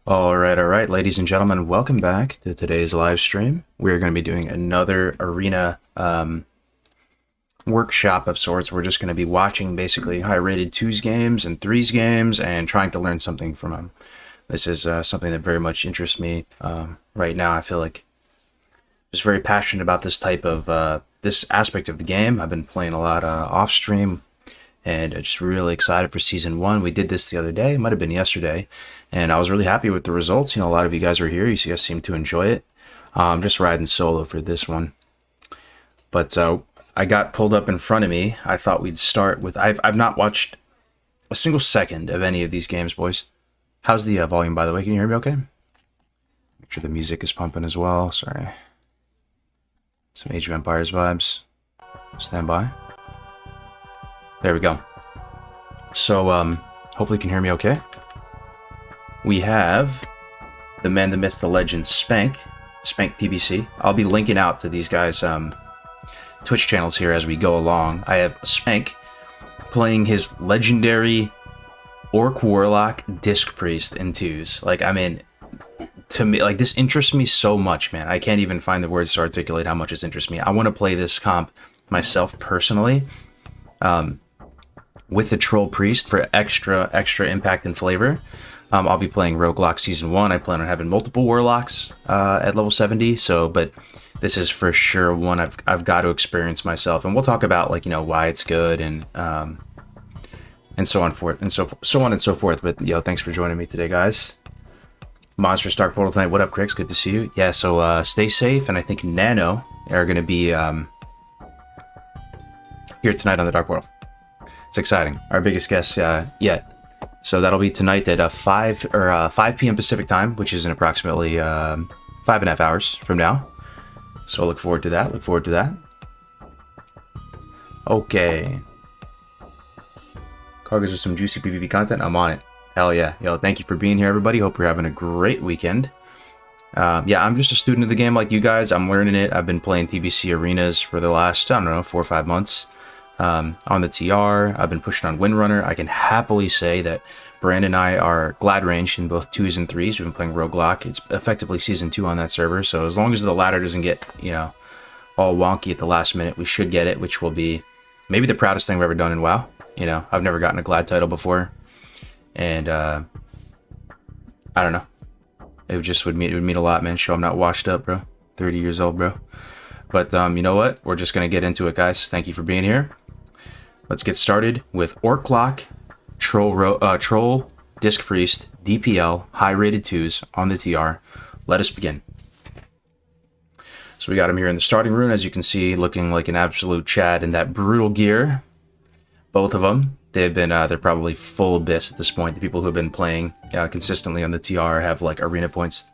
All right, ladies and gentlemen, welcome back to today's live stream. We're going to be doing another arena workshop of sorts. We're just going to be watching basically high-rated 2s games and 3s games and trying to learn something from them. This is something that very much interests me right now. I feel like I'm just very passionate about this type of this aspect of the game. I've been playing a lot off stream, and I'm just really excited for Season 1. We did this the other day, it might have been yesterday, and I was really happy with the results. You know, a lot of you guys were here. You guys seem to enjoy it. I'm just riding solo for this one. But I got pulled up in front of me. I thought we'd start with... I've not watched a single second of any of these games, boys. How's the volume, by the way? Can you hear me okay? Make sure the music is pumping as well. Sorry. Some Age of Empires vibes. Stand by. There we go. So, hopefully you can hear me okay. We have the man, the myth, the legend, Speank TBC. I'll be linking out to these guys' Twitch channels here as we go along. I have Speank playing his legendary Orc Warlock Disc Priest in 2s. Like, I mean, to me, like, this interests me so much, man. I can't even find the words to articulate how much this interests me. I want to play this comp myself personally. With the Troll Priest for extra impact and flavor. I'll be playing Roguelock Season 1. I plan on having multiple Warlocks at level 70, but this is for sure one I've got to experience myself. And we'll talk about, like, you know, why it's good and so on and so forth. But, yo, thanks for joining me today, guys. Monster Dark Portal tonight. What up, Crix? Good to see you. Yeah, so stay safe, and I think Nano are going to be here tonight on the Dark Portal. It's exciting. Our biggest guest yet. So that'll be tonight at 5 p.m. Pacific time, which is in approximately 5.5 hours from now. So look forward to that. Okay. Cargos are some juicy PvP content. I'm on it. Hell yeah. Yo, thank you for being here, everybody. Hope you're having a great weekend. Yeah, I'm just a student of the game like you guys. I'm learning it. I've been playing TBC arenas for the last, 4 or 5 months. On the TR, I've been pushing on Windrunner. I can happily say that Brandon and I are glad ranged in both 2s and 3s. We've been playing Roguelock. It's effectively Season 2 on that server, so as long as the ladder doesn't get, you know, all wonky at the last minute, we should get it, which will be maybe the proudest thing we've ever done in WoW. You know, I've never gotten a Glad title before, and I don't know. It would mean a lot, man. Show I'm not washed up, bro. 30 years old, bro. But you know what? We're just gonna get into it, guys. Thank you for being here. Let's get started with Orclock, Troll, Disc Priest, DPL, high-rated 2s on the TR. Let us begin. So we got him here in the starting rune, as you can see, looking like an absolute Chad in that brutal gear. Both of them, they're probably full abyss at this point. The people who have been playing consistently on the TR have like arena points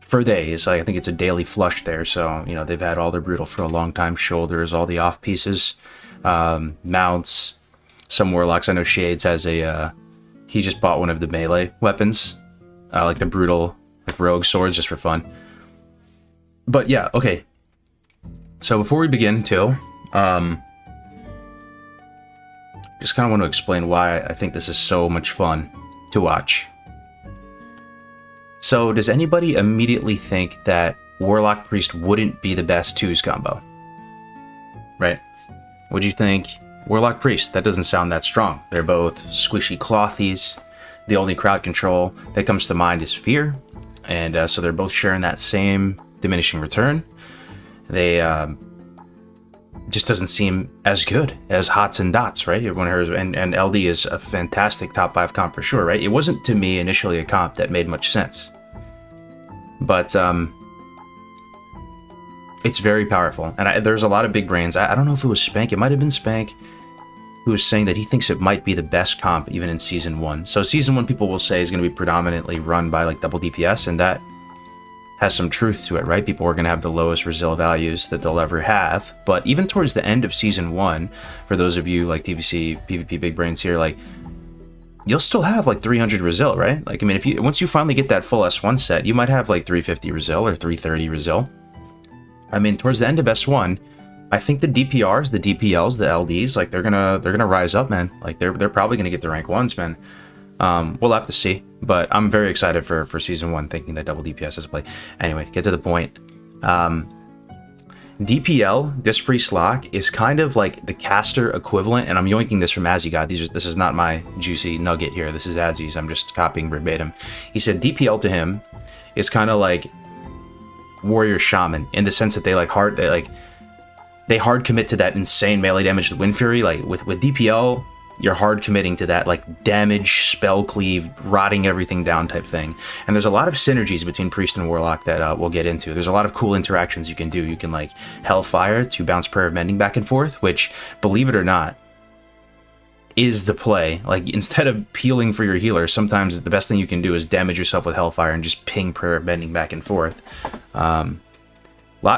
for days. I think it's a daily flush there, so you know they've had all their brutal for a long time. Shoulders, all the off pieces. Mounts, some Warlocks. I know Shades has he just bought one of the melee weapons, like the brutal, like rogue swords, just for fun. But yeah, okay. So before we begin, too, just kind of want to explain why I think this is so much fun to watch. So does anybody immediately think that Warlock Priest wouldn't be the best 2s combo? Right? What'd you think? Warlock Priest, that doesn't sound that strong. They're both squishy clothies. The only crowd control that comes to mind is fear. And so they're both sharing that same diminishing return. They just doesn't seem as good as Hots and Dots, right? And LD is a fantastic top 5 comp for sure, right? It wasn't to me initially a comp that made much sense. But it's very powerful, and there's a lot of big brains. I don't know if it was Speank. It might have been Speank who was saying that he thinks it might be the best comp even in Season 1. So Season 1, people will say, is going to be predominantly run by like double DPS, and that has some truth to it, right? People are going to have the lowest Resil values that they'll ever have. But even towards the end of Season 1, for those of you like TBC, PvP big brains here, like, you'll still have like 300 Resil, right? Like, I mean, once you finally get that full S1 set, you might have like 350 Resil or 330 Resil. I mean, towards the end of S1, I think the DPRs, the DPLs, the LDs, like they're gonna rise up, man. Like they're probably gonna get the rank 1s, man. We'll have to see, but I'm very excited for season 1, thinking that double DPS is a play. Anyway, get to the point. DPL, Disc Priest Lock, is kind of like the caster equivalent, and I'm yoinking this from Azigod. This is not my juicy nugget here. This is Azzy's. I'm just copying verbatim. He said DPL to him is kind of like Warrior Shaman, in the sense that they hard commit to that insane melee damage with Wind Fury. Like with DPL, you're hard committing to that like damage, spell cleave, rotting everything down type thing. And there's a lot of synergies between Priest and Warlock that we'll get into. There's a lot of cool interactions you can do. You can like Hellfire to bounce Prayer of Mending back and forth, which, believe it or not, is the play. Like, instead of peeling for your healer, sometimes the best thing you can do is damage yourself with Hellfire and just ping Prayer of Mending back and forth.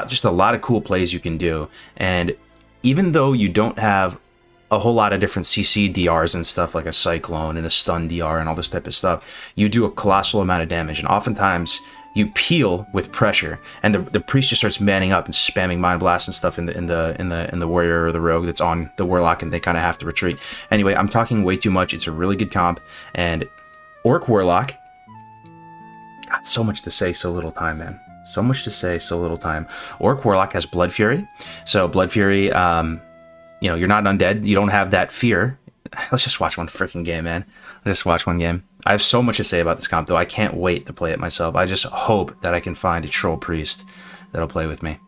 Just a lot of cool plays you can do. And even though you don't have a whole lot of different CC DRs and stuff, like a Cyclone and a Stun DR and all this type of stuff, you do a colossal amount of damage, and oftentimes you peel with pressure, and the priest just starts manning up and spamming Mind Blast and stuff in the warrior or the rogue that's on the warlock, and they kind of have to retreat. Anyway, I'm talking way too much. It's a really good comp, and Orc Warlock, got so much to say, so little time, man. So much to say, so little time. Orc Warlock has Blood Fury, so Blood Fury, you know, you're not undead. You don't have that fear. Let's just watch one freaking game, man. Let's just watch one game. I have so much to say about this comp, though. I can't wait to play it myself. I just hope that I can find a troll priest that'll play with me.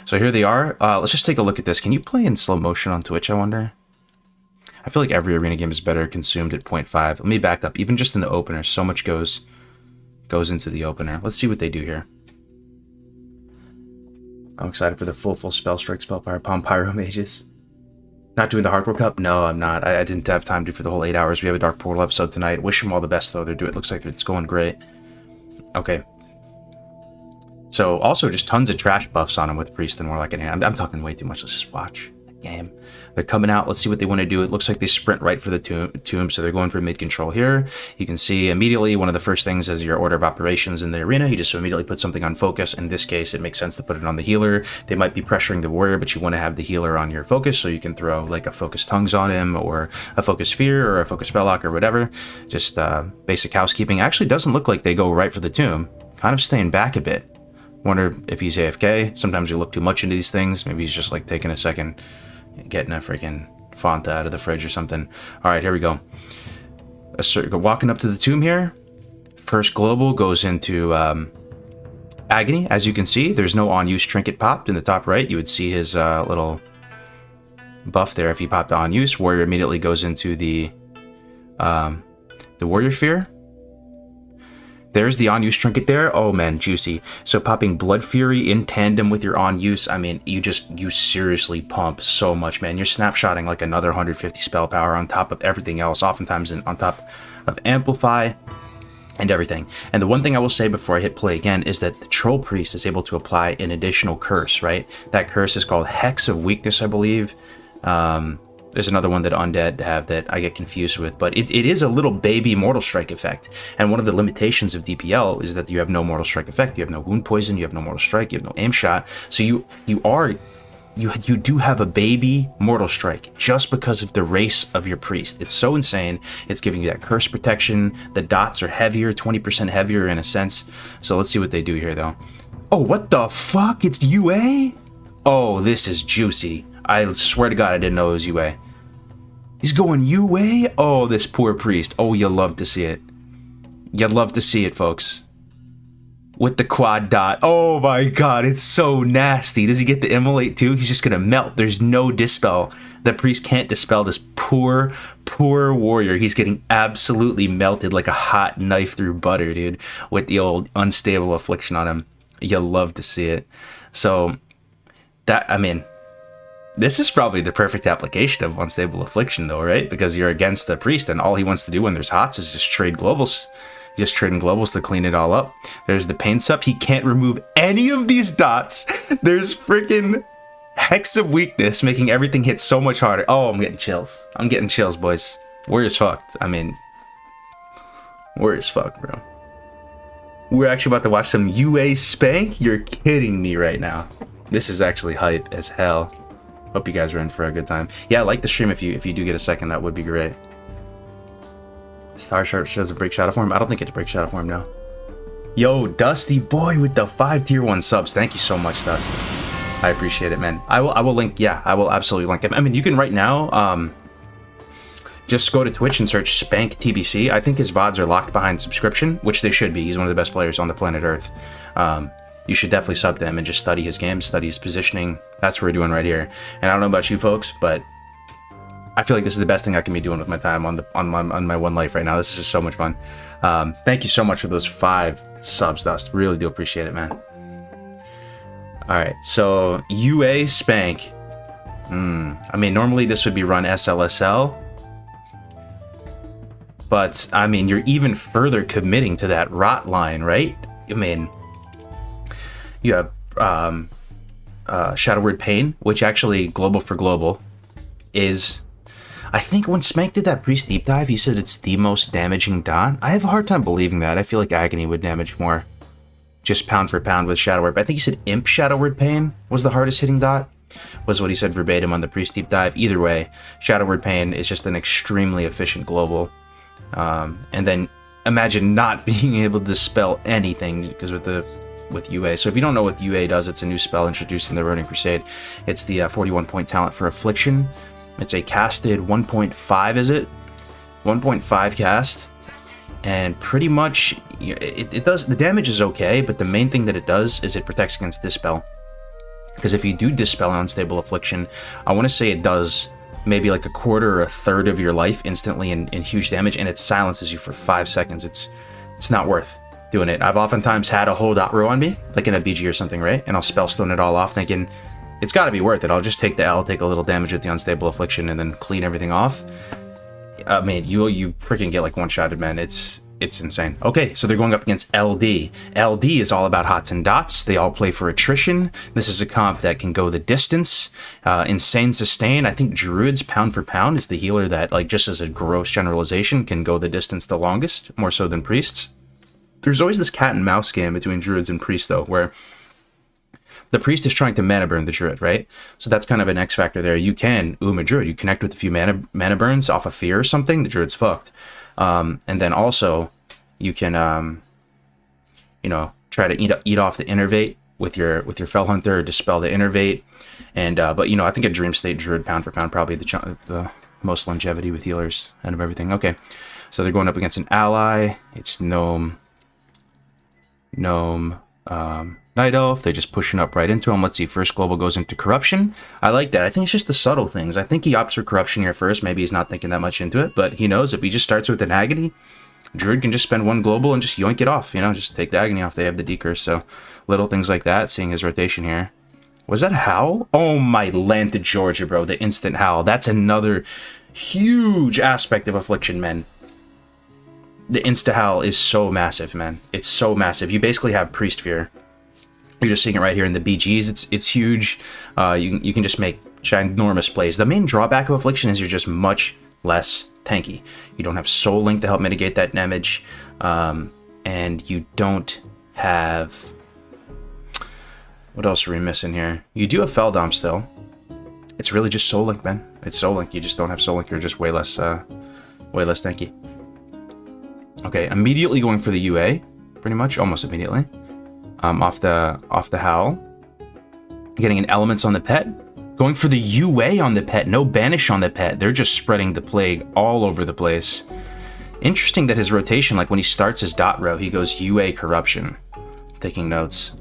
So here they are. Let's just take a look at this. Can you play in slow motion on Twitch, I wonder? I feel like every arena game is better consumed at 0.5. Let me back up. Even just in the opener, so much goes into the opener. Let's see what they do here. I'm excited for the full Spell Strike, Spellfire, Palm Pyro Mages. Not doing the Hardcore Cup? No, I'm not. I didn't have time to for the whole 8 hours. We have a Dark Portal episode tonight. Wish them all the best, though. It looks like it's going great. Okay. So, also just tons of trash buffs on them with Priest and Warlock in hand. I'm talking way too much. Let's just watch the game. They're coming out. Let's see what they want to do. It looks like they sprint right for the tomb, so they're going for mid-control here. You can see immediately one of the first things is your order of operations in the arena. You just immediately put something on focus. In this case, it makes sense to put it on the healer. They might be pressuring the warrior, but you want to have the healer on your focus, so you can throw like a focus tongues on him, or a focus fear, or a focus spelllock, or whatever. Just basic housekeeping. Actually doesn't look like they go right for the tomb. Kind of staying back a bit. Wonder if he's AFK. Sometimes you look too much into these things. Maybe he's just like taking a second, getting a freaking Fanta out of the fridge or something. All right, here we go. Walking up to the tomb here. First global goes into Agony. As you can see, there's no on-use trinket popped in the top right. You would see his little buff there if he popped the on-use. Warrior immediately goes into the Warrior Fear. There's the on-use trinket there. Oh man, juicy. So popping Blood Fury in tandem with your on-use, I mean, you seriously pump so much, man. You're snapshotting like another 150 spell power on top of everything else, oftentimes on top of Amplify and everything. And the one thing I will say before I hit play again is that the Troll Priest is able to apply an additional curse, right? That curse is called Hex of Weakness, I believe. There's another one that Undead have that I get confused with, but it is a little baby Mortal Strike effect. And one of the limitations of DPL is that you have no Mortal Strike effect, you have no Wound Poison, you have no Mortal Strike, you have no Aim Shot. So you do have a baby Mortal Strike just because of the race of your priest. It's so insane. It's giving you that curse protection. The dots are heavier, 20% heavier in a sense. So let's see what they do here though. Oh, what the fuck? It's UA? Oh, this is juicy. I swear to God I didn't know it was UA. He's going UA? Oh, this poor priest. Oh, you'll love to see it. You'll love to see it, folks. With the quad dot. Oh my God, it's so nasty. Does he get the immolate too? He's just gonna melt. There's no dispel. The priest can't dispel this poor warrior. He's getting absolutely melted like a hot knife through butter, dude. With the old unstable affliction on him. You'll love to see it. So, I mean, this is probably the perfect application of Unstable Affliction, though, right? Because you're against the priest, and all he wants to do when there's hots is just trade globals. Just trading globals to clean it all up. There's the Pain Sup. He can't remove any of these dots. There's freaking Hex of Weakness, making everything hit so much harder. Oh, I'm getting chills. I'm getting chills, boys. Warrior's fucked. I mean, Warrior's fucked, bro. We're actually about to watch some UA Speank? You're kidding me right now. This is actually hype as hell. Hope you guys are in for a good time. Yeah, like the stream if you do get a second. That would be great. Star Shark does a break shadow form. I don't think it's a break shadow form now. Yo, Dusty boy with the 5 tier 1 subs. Thank you so much, Dust. I appreciate it, man. I will link. Yeah, I will absolutely link. I mean, you can right now. Just go to Twitch and search Speank TBC. I think his VODs are locked behind subscription, which they should be. He's one of the best players on the planet Earth. You should definitely sub to him and just study his game, study his positioning. That's what we're doing right here. And I don't know about you folks, but I feel like this is the best thing I can be doing with my time on my one life right now. This is just so much fun. Thank you so much for those 5 subs, Dust. Really do appreciate it, man. All right, so UA Speank. I mean, normally this would be run SLSL. But, I mean, you're even further committing to that rot line, right? I mean, you have Shadow Word Pain, which actually, global for global, is... I think when Speank did that Priest Deep Dive, he said it's the most damaging dot. I have a hard time believing that. I feel like Agony would damage more. Just pound for pound with Shadow Word. But I think he said Imp Shadow Word Pain was the hardest hitting dot. Was what he said verbatim on the Priest Deep Dive. Either way, Shadow Word Pain is just an extremely efficient global. And then imagine not being able to spell anything because with UA. So if you don't know what UA does, it's a new spell introduced in the Ronin Crusade. It's the 41 point talent for Affliction. It's a casted 1.5, is it? 1.5 cast. And pretty much it does, the damage is okay, but the main thing that it does is it protects against Dispel. Because if you do Dispel on Unstable Affliction, I want to say it does maybe like a quarter or a third of your life instantly in huge damage, and it silences you for 5 seconds. It's not worth doing it. I've oftentimes had a whole dot row on me, like in a BG or something, right? And I'll Spellstone it all off thinking, it's got to be worth it. I'll just take the L, take a little damage with the Unstable Affliction, and then clean everything off. I mean, you freaking get like one-shotted, man. It's insane. Okay, so they're going up against LD. LD is all about hots and dots. They all play for attrition. This is a comp that can go the distance. Insane sustain. I think Druids, pound for pound, is the healer that, like, just as a gross generalization, can go the distance the longest, more so than Priests. There's always this cat and mouse game between Druids and Priests, though, where the Priest is trying to mana burn the Druid, right? So that's kind of an X factor there. You can a Druid. You connect with a few mana burns off of Fear or something, the Druid's fucked. And then also, you can, try to eat off the Innervate with your Fell Hunter, dispel the Innervate, and but I think a Dream State Druid pound for pound probably the most longevity with healers out of everything. Okay, so they're going up against an ally. It's Gnome, Night Elf. They're just pushing up right into him. Let's see. First global goes into Corruption. I like that. I think it's just the subtle things. I think he opts for Corruption here first. Maybe he's not thinking that much into it, but he knows if he just starts with an Agony, Druid can just spend one global and just yoink it off. Just take the Agony off. They have the decurse. So little things like that. Seeing his rotation here. Was that a Howl? Oh my land to Georgia, bro. The instant Howl. That's another huge aspect of Affliction, man. The insta-Howl is so massive, man. It's so massive. You basically have Priest Fear. You're just seeing it right here in the BGs. It's huge. You can just make ginormous plays. The main drawback of Affliction is you're just much less tanky. You don't have Soul Link to help mitigate that damage, and you don't have... What else are we missing here? You do have Feldom still. It's really just Soul Link, man. It's Soul Link. You just don't have Soul Link. You're just way less tanky. Okay, immediately going for the UA, pretty much, almost immediately. Off the Howl. Getting an Elements on the pet. Going for the UA on the pet. No Banish on the pet. They're just spreading the plague all over the place. Interesting that his rotation, like when he starts his dot row, he goes UA Corruption. Taking notes.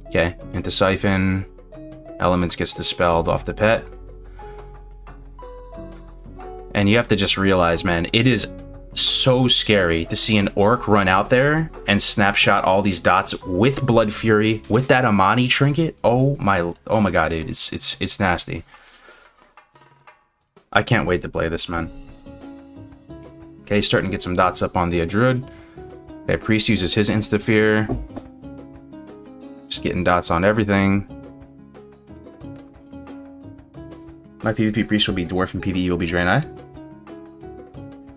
Okay, into Siphon. Elements gets dispelled off the pet. And you have to just realize, man, it is so scary to see an orc run out there and snapshot all these dots with Blood Fury, with that Amani trinket. Oh my god, dude, it's nasty. I can't wait to play this, man. Okay, starting to get some dots up on the Druid. Okay, Priest uses his Insta Fear. Just getting dots on everything. My PvP Priest will be Dwarf and PvE will be Draenei.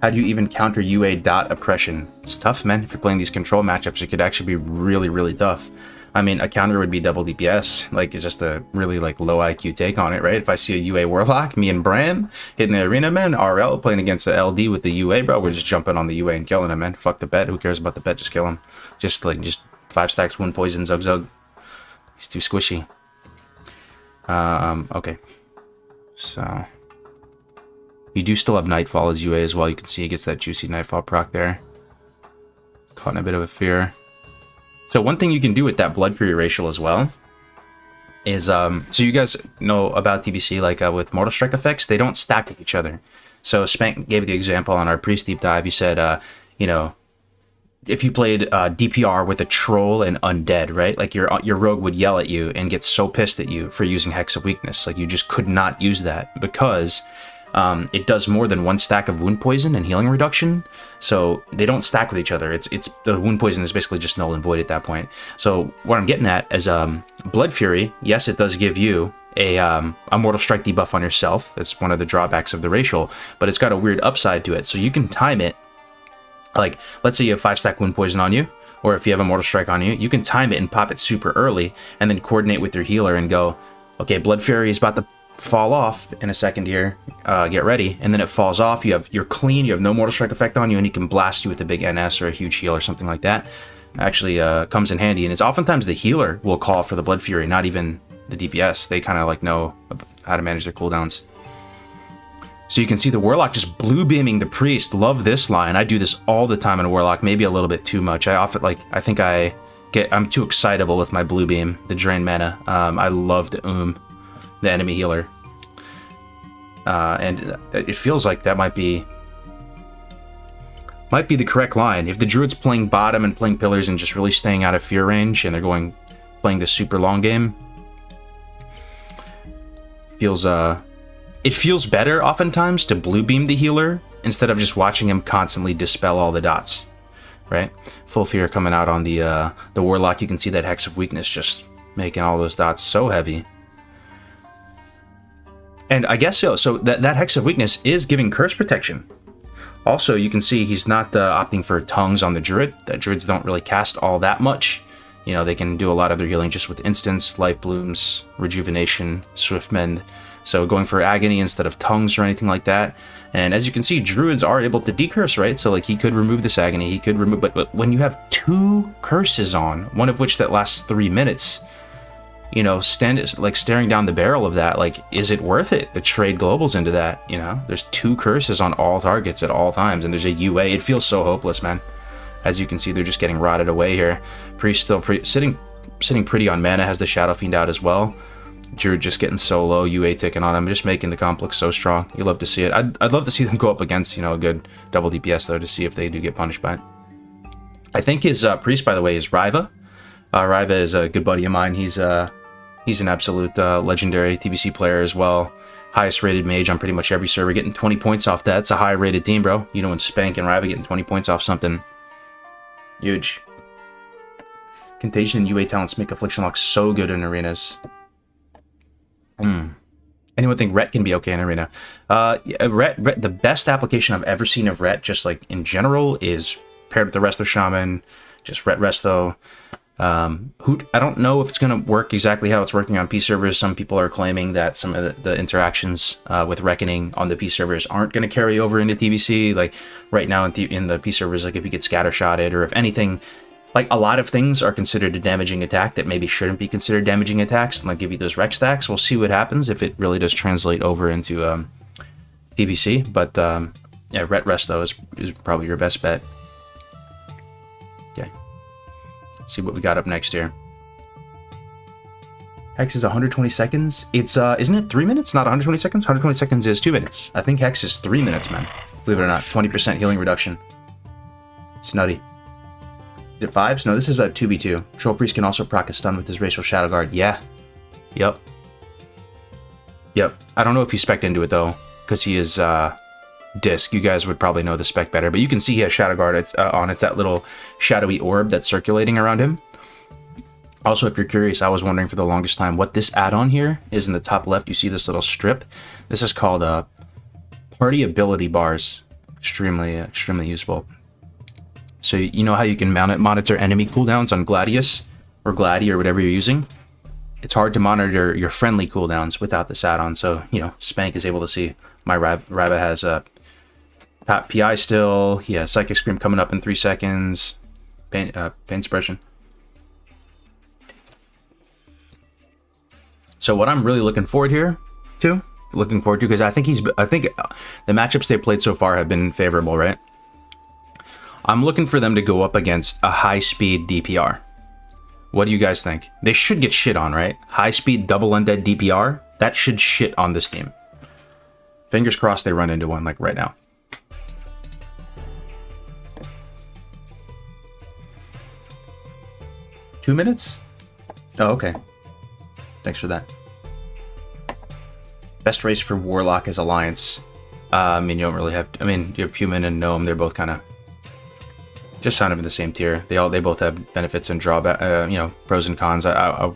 How do you even counter UA dot oppression? It's tough, man. If you're playing these control matchups, it could actually be really, really tough. I mean, a counter would be double DPS. Like, it's just a really, like, low IQ take on it, right? If I see a UA Warlock, me and Bram hitting the arena, man, RL playing against the LD with the UA, bro, we're just jumping on the UA and killing him, man. Fuck the bet. Who cares about the bet? Just kill him. Just 5 stacks, wound poison, zug zug. He's too squishy. Okay. So, you do still have Nightfall as UA as well. You can see he gets that juicy Nightfall proc there. Caught in a bit of a fear. So one thing you can do with that Blood Fury racial as well is, so you guys know about TBC, like with Mortal Strike effects, they don't stack with each other. So Speank gave the example on our Priest Deep Dive. He said, you know, if you played DPR with a Troll and Undead, right? Like your rogue would yell at you and get so pissed at you for using Hex of Weakness. Like you just could not use that because it does more than 1 stack of wound poison and healing reduction, so they don't stack with each other. It's the wound poison is basically just null and void at that point. So what I'm getting at is Blood Fury. Yes, it does give you a Mortal Strike debuff on yourself. It's one of the drawbacks of the racial, but it's got a weird upside to it. So you can time it. Like, let's say you have 5 stack wound poison on you, or if you have a Mortal Strike on you, you can time it and pop it super early, and then coordinate with your healer and go, okay, Blood Fury is about to fall off in a second here, get ready, and then it falls off. You're clean, you have no Mortal Strike effect on you, and he can blast you with a big NS or a huge heal or something like that. Actually comes in handy, and it's oftentimes the healer will call for the Blood Fury, not even the DPS. They kind of like know how to manage their cooldowns. So you can see the Warlock just blue beaming the Priest. Love this line. I do this all the time in a Warlock, maybe a little bit too much. I think I'm too excitable with my blue beam, the drain mana. I love to the enemy healer, and it feels like that might be the correct line. If the Druid's playing bottom and playing pillars and just really staying out of fear range, and they're playing the super long game, it feels better oftentimes to blue beam the healer instead of just watching him constantly dispel all the dots, right? Full fear coming out on the Warlock. You can see that Hex of Weakness just making all those dots so heavy. And I guess so that Hex of Weakness is giving curse protection. Also, you can see he's not opting for tongues on the Druid. That Druids don't really cast all that much. You know, they can do a lot of their healing just with instants, life blooms, rejuvenation, swift mend. So going for agony instead of tongues or anything like that. And as you can see, Druids are able to decurse, right? So like he could remove this agony, he could remove, but when you have 2 curses on, one of which that lasts 3 minutes, you know, staring down the barrel of that, like, is it worth it to trade globals into that? You know, there's 2 curses on all targets at all times, and there's a UA. It feels so hopeless, man. As you can see, they're just getting rotted away here. Priest still sitting pretty on mana, has the Shadow Fiend out as well. Druid just getting so low, UA ticking on him, just making the comp look so strong. You love to see it. I'd love to see them go up against, you know, a good double DPS though, to see if they do get punished by it. I think his Priest, by the way, is Rivah. Rivah is a good buddy of mine. He's an absolute legendary TBC player as well. Highest rated mage on pretty much every server, getting 20 points off that. It's a high rated team, bro. You know, when Speank and Rivah getting 20 points off something huge. Contagion and UA talents make Affliction Lock so good in arenas. Anyone think Ret can be okay in arena? Ret, the best application I've ever seen of Ret, just like in general, is paired with the Wrestler Shaman. Just Ret Resto. I don't know if it's going to work exactly how it's working on P servers. Some people are claiming that some of the interactions with Reckoning on the P servers aren't going to carry over into TBC. Like right now in the P servers, like if you get scattershotted or if anything, like a lot of things are considered a damaging attack that maybe shouldn't be considered damaging attacks, and like give you those rec stacks. We'll see what happens if it really does translate over into TBC. But yeah, Ret Resto is probably your best bet. Okay. Let's see what we got up next here. Hex is 120 seconds. It's isn't it 3 minutes? Not 120 seconds. 120 seconds is 2 minutes. I think Hex is 3 minutes, man. Believe it or not, 20% healing reduction. It's nutty. Is it 5s? No, this is a 2v2. Troll Priest can also proc a stun with his Racial Shadow Guard. Yeah. Yep. I don't know if he spec'd into it though, because he is disc. You guys would probably know the spec better, but you can see he has Shadow Guard on. It's that little shadowy orb that's circulating around him. Also, if you're curious, I was wondering for the longest time what this add-on here is. In the top left, you see this little strip. This is called Party Ability Bars. Extremely useful. So you know how you can monitor enemy cooldowns on Gladius or Gladi or whatever you're using, it's hard to monitor your friendly cooldowns without this add-on. So, you know, Speank is able to see my Rivah has PI still. Yeah, Psychic Scream coming up in 3 seconds. Pain suppression. So what I'm really looking forward to, because I think the matchups they played so far have been favorable, right? I'm looking for them to go up against a high-speed DPR. What do you guys think? They should get shit on, right? High-speed double undead DPR, that should shit on this team. Fingers crossed they run into one like right now. Two minutes? Oh, okay. Thanks for that. Best race for Warlock is Alliance. I mean, you don't really have... I mean, you have Human and Gnome. They're both kind of... just kind of in the same tier. They both have benefits and drawback, you know, pros and cons. I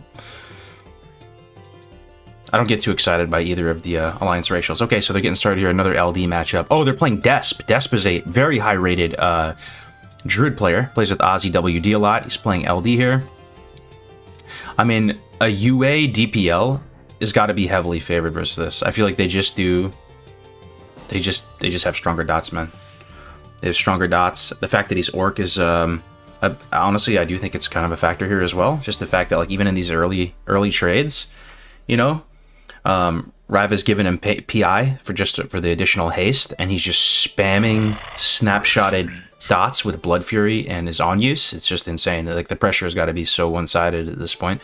don't get too excited by either of the Alliance racials. Okay, so they're getting started here. Another LD matchup. Oh, they're playing Desp. Desp is a very high-rated Druid player. Plays with Ozzy WD a lot. He's playing LD here. I mean, a UA DPL has got to be heavily favored versus this. I feel like they just do... They just have stronger dots, man. They have stronger dots. The fact that he's Orc is... honestly, I do think it's kind of a factor here as well. Just the fact that, like, even in these early trades, you know, Rivah's given him PI for the additional haste, and he's just spamming snapshotted dots with Blood Fury and his on use. It's just insane. Like, the pressure has got to be so one-sided at this point.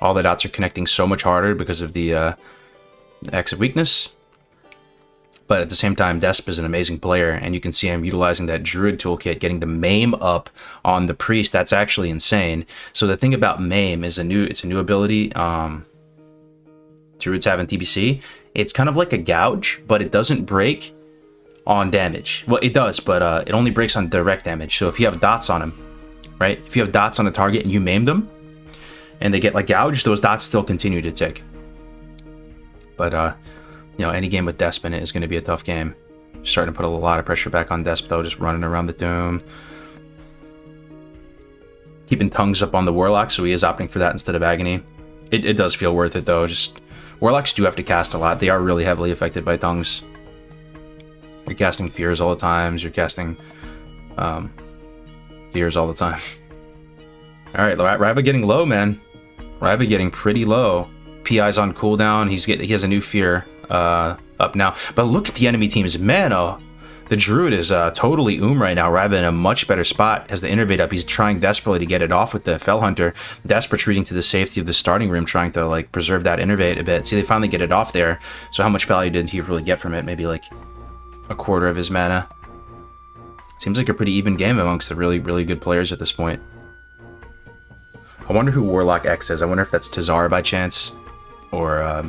All the dots are connecting so much harder because of the X of Weakness. But at the same time, Desp is an amazing player, and you can see him utilizing that Druid toolkit, getting the Maim up on the Priest. That's actually insane. So the thing about Maim is it's a new ability Druids have in TBC. It's kind of like a gouge, but it doesn't break on damage. Well, it does, but it only breaks on direct damage. So if you have dots on him, right? If you have dots on a target and you maim them, and they get like gouged, those dots still continue to tick. But you know, any game with Desp in it is going to be a tough game. Starting to put a lot of pressure back on Desp though, just running around the dome. Keeping tongues up on the Warlock, so he is opting for that instead of Agony. It does feel worth it though. Just Warlocks do have to cast a lot. They are really heavily affected by tongues. You're casting Fears all the time. You're casting Fears all the time. All right, Rivah getting low, man. Rivah getting pretty low. PI's on cooldown. He has a new Fear up now. But look at the enemy team's mana. The Druid is totally right now. Rivah in a much better spot. Has the Innervate up. He's trying desperately to get it off with the Fell Hunter. Desp retreating to the safety of the starting room, trying to like preserve that Innervate a bit. See, they finally get it off there. So how much value did he really get from it? Maybe like a quarter of his mana. Seems like a pretty even game amongst the really, really good players at this point. I wonder who Warlock X is. I wonder if that's Tazar by chance. Or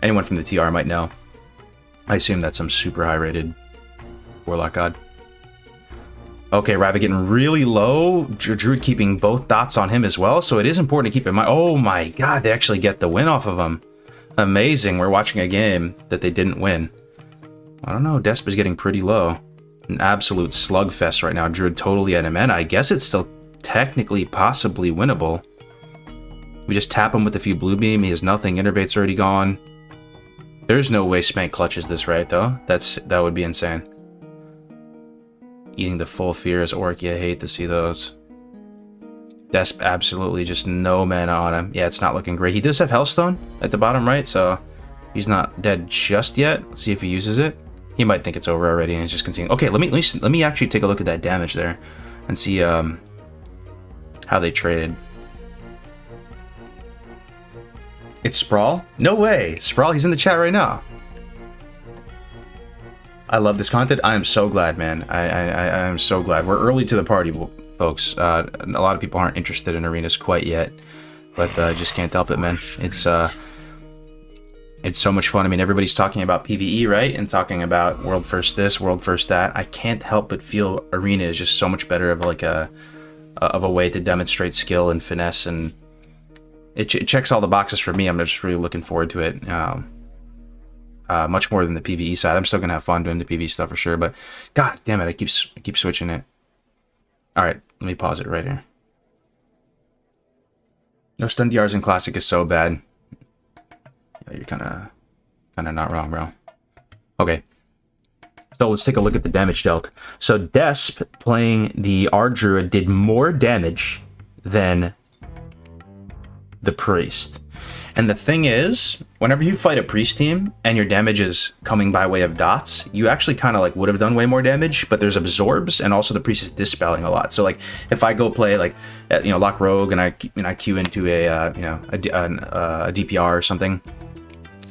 anyone from the TR might know. I assume that's some super high-rated Warlock god. Okay, Rivah getting really low. Druid keeping both dots on him as well, so it is important to keep in mind. Oh my god, they actually get the win off of him. Amazing. We're watching a game that they didn't win. I don't know, Desp is getting pretty low. An absolute slugfest right now. Druid totally out of mana. I guess it's still technically possibly winnable. We just tap him with a few blue beam. He has nothing. Innervate's already gone. There's no way Speank clutches this, right, though? That would be insane. Eating the full Fear as Orc. Yeah, I hate to see those. Desp absolutely just no mana on him. Yeah, it's not looking great. He does have Hellstone at the bottom right, so he's not dead just yet. Let's see if he uses it. He might think it's over already and he's just conceding. Okay, let me actually take a look at that damage there and see how they traded. It's Sprawl? No way! Sprawl, he's in the chat right now. I love this content. I am so glad, man. I am so glad. We're early to the party, folks. A lot of people aren't interested in arenas quite yet, but just can't help it, man. It's so much fun. I mean, everybody's talking about PvE, right? And talking about world first this, world first that. I can't help but feel arena is just so much better of like a way to demonstrate skill and finesse, and it checks all the boxes for me. I'm just really looking forward to it. Much more than the PvE side. I'm still gonna have fun doing the PvE stuff for sure, but god damn it, I keep switching it. All right, let me pause it right here. No, stun DRs in Classic is so bad. Yeah, you're kind of not wrong, bro. Okay. So let's take a look at the damage dealt. So Desp playing the Druid did more damage than the Priest. And the thing is, whenever you fight a Priest team and your damage is coming by way of dots, you actually kind of like would have done way more damage, but there's absorbs, and also the Priest is dispelling a lot. So like if I go play like, lock Rogue and I queue into a DPR or something,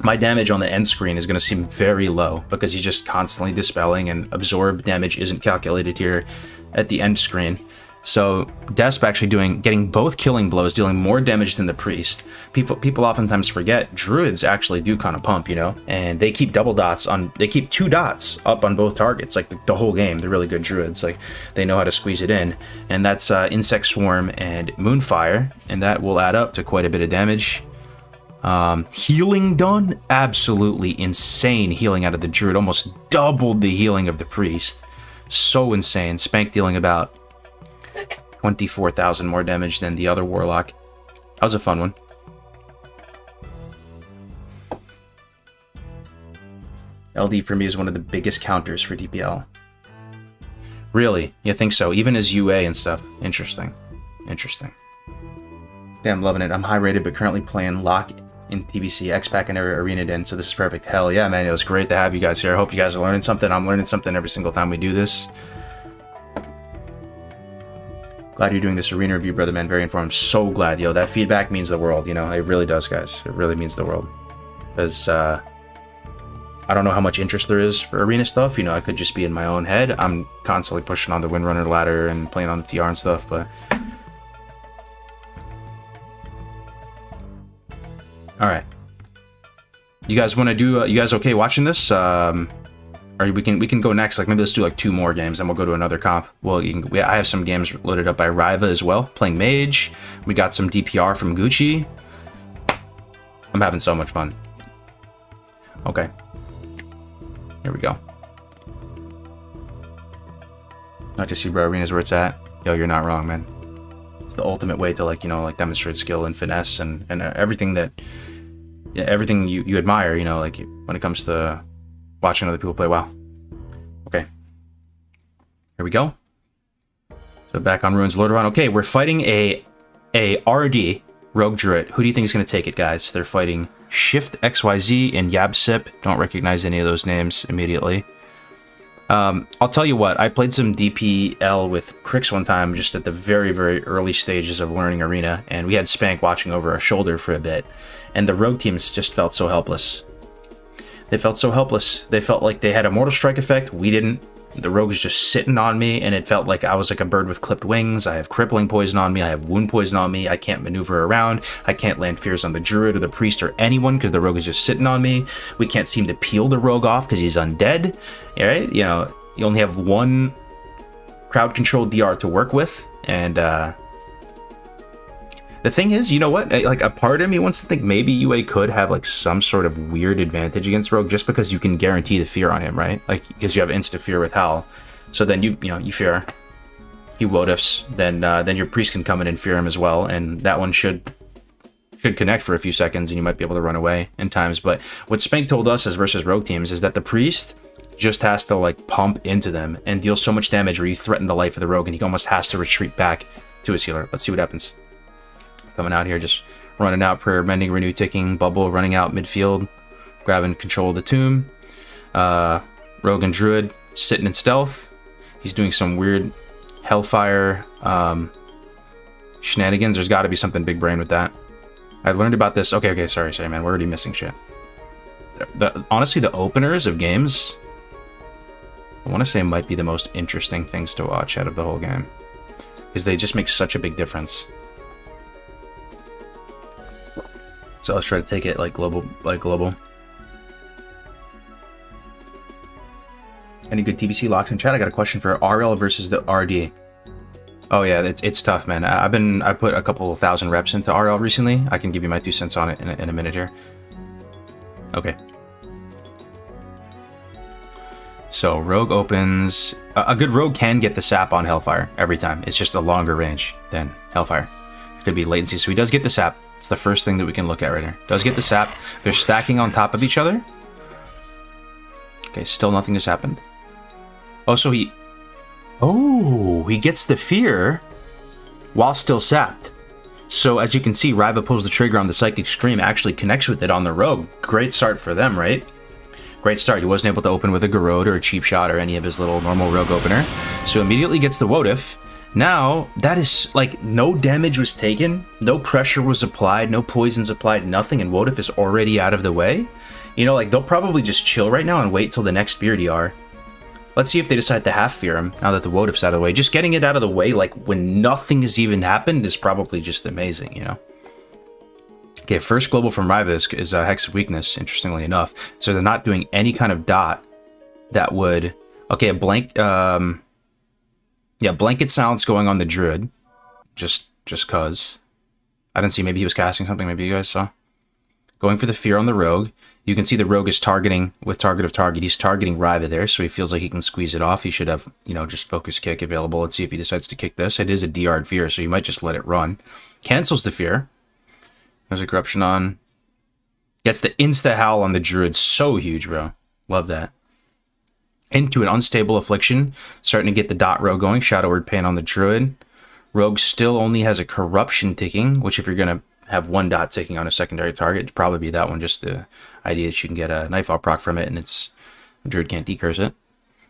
my damage on the end screen is going to seem very low because he's just constantly dispelling, and absorb damage isn't calculated here at the end screen. So Desp actually getting both killing blows, dealing more damage than the Priest. People oftentimes forget Druids actually do kind of pump, and they keep they keep 2 dots up on both targets, like the whole game. They're really good Druids, like they know how to squeeze it in, and that's Insect Swarm and Moonfire, and that will add up to quite a bit of damage. Healing done, absolutely insane healing out of the Druid, almost doubled the healing of the Priest. So insane. Speank dealing about 24,000 more damage than the other Warlock. That was a fun one. LD for me is one of the biggest counters for DPL. Really? You think so? Even as UA and stuff? Interesting. Interesting. Yeah, I'm loving it. I'm high rated, but currently playing Lock in TBC, X-Pack, and every arena in, so this is perfect. Hell yeah, man. It was great to have you guys here. I hope you guys are learning something. I'm learning something every single time we do this. Glad you're doing this arena review, brother, man. Very informed. So glad, yo. That feedback means the world, It really does, guys. It really means the world. Because, I don't know how much interest there is for arena stuff. I could just be in my own head. I'm constantly pushing on the Windrunner ladder and playing on the TR and stuff, but... Alright. You guys want to do... you guys okay watching this? Or we can go next. Like maybe let's do like 2 more games, and we'll go to another comp. Well, I have some games loaded up by Rivah as well, playing Mage. We got some DPR from Gucci. I'm having so much fun. Okay. Here we go. Not just you, bro. Arena's where it's at. Yo, you're not wrong, man. It's the ultimate way to like demonstrate skill and finesse and everything that everything you admire. Like when it comes to watching other people play WoW. Okay. Here we go. So back on Ruins Lordaeron. Okay, we're fighting a RD Rogue Druid. Who do you think is going to take it, guys? They're fighting Shift XYZ and Yabsip. Don't recognize any of those names immediately. I'll tell you what, I played some DPL with Crix one time, just at the very, very early stages of learning Arena, and we had Speank watching over our shoulder for a bit, and the Rogue teams just felt so helpless. They felt so helpless. They felt like they had a Mortal Strike effect. We didn't. The Rogue was just sitting on me, and it felt like I was like a bird with clipped wings. I have Crippling Poison on me. I have Wound Poison on me. I can't maneuver around. I can't land Fears on the Druid or the Priest or anyone because the Rogue is just sitting on me. We can't seem to peel the Rogue off because he's undead. Right? You only have one crowd-controlled DR to work with, and the thing is, you know what? Like, a part of me wants to think maybe UA could have, like, some sort of weird advantage against Rogue just because you can guarantee the fear on him, right? Like, because you have insta-fear with Howl. So then you fear. He Wotifs. Then your Priest can come in and fear him as well, and that one should connect for a few seconds, and you might be able to run away in times. But what Speank told us as versus Rogue teams is that the Priest just has to, like, pump into them and deal so much damage where you threaten the life of the Rogue, and he almost has to retreat back to his healer. Let's see what happens. Coming out here, just running out, prayer, mending, renew, ticking, bubble, running out midfield, grabbing control of the tomb. Rogue and Druid sitting in stealth. He's doing some weird Hellfire shenanigans. There's got to be something big brain with that. I learned about this. Okay, sorry, man. We're already missing shit. Honestly, the openers of games, I want to say, might be the most interesting things to watch out of the whole game, because they just make such a big difference. So let's try to take it like global. Any good TBC locks in chat? I got a question for RL versus the RD. Oh yeah, it's tough, man. I put a couple thousand reps into RL recently. I can give you my 2 cents on it in a minute here. Okay. So Rogue opens. A good Rogue can get the sap on Hellfire every time. It's just a longer range than Hellfire. Could be latency. So he does get the sap. It's the first thing that we can look at right here. Does get the sap. They're stacking on top of each other. Okay, still nothing has happened. Oh, so he... Oh, he gets the fear while still sapped. So as you can see, Rivah pulls the trigger on the Psychic Scream, actually connects with it on the Rogue. Great start for them, right? Great start. He wasn't able to open with a Garrod or a Cheap Shot or any of his little normal Rogue opener. So immediately gets the Wotif. Now, that is, like, no damage was taken, no pressure was applied, no poisons applied, nothing, and Wotif is already out of the way. You know, like, they'll probably just chill right now and wait till the next Fear DR. Let's see if they decide to half Fear him, now that the Wotif's out of the way. Just getting it out of the way, like, when nothing has even happened is probably just amazing, you know? Okay, first global from Rivah is Hex of Weakness, interestingly enough. So they're not doing any kind of dot that would... Okay, a blank... Yeah, Blanket Silence going on the Druid. Just cause. I didn't see, maybe he was casting something, maybe you guys saw. Going for the Fear on the Rogue. You can see the Rogue is targeting, with target of target, he's targeting Rivah there, so he feels like he can squeeze it off. He should have, you know, just Focus Kick available. Let's see if he decides to kick this. It is a DR'd Fear, so you might just let it run. Cancels the Fear. There's a Corruption on. Gets the insta-howl on the Druid. So huge, bro. Love that. Into an Unstable Affliction. Starting to get the dot row going. Shadow Word Pain on the Druid. Rogue still only has a Corruption ticking, which if you're going to have one dot ticking on a secondary target, it'd probably be that one. Just the idea that you can get a Knife Out proc from it, and it's... The Druid can't decurse it.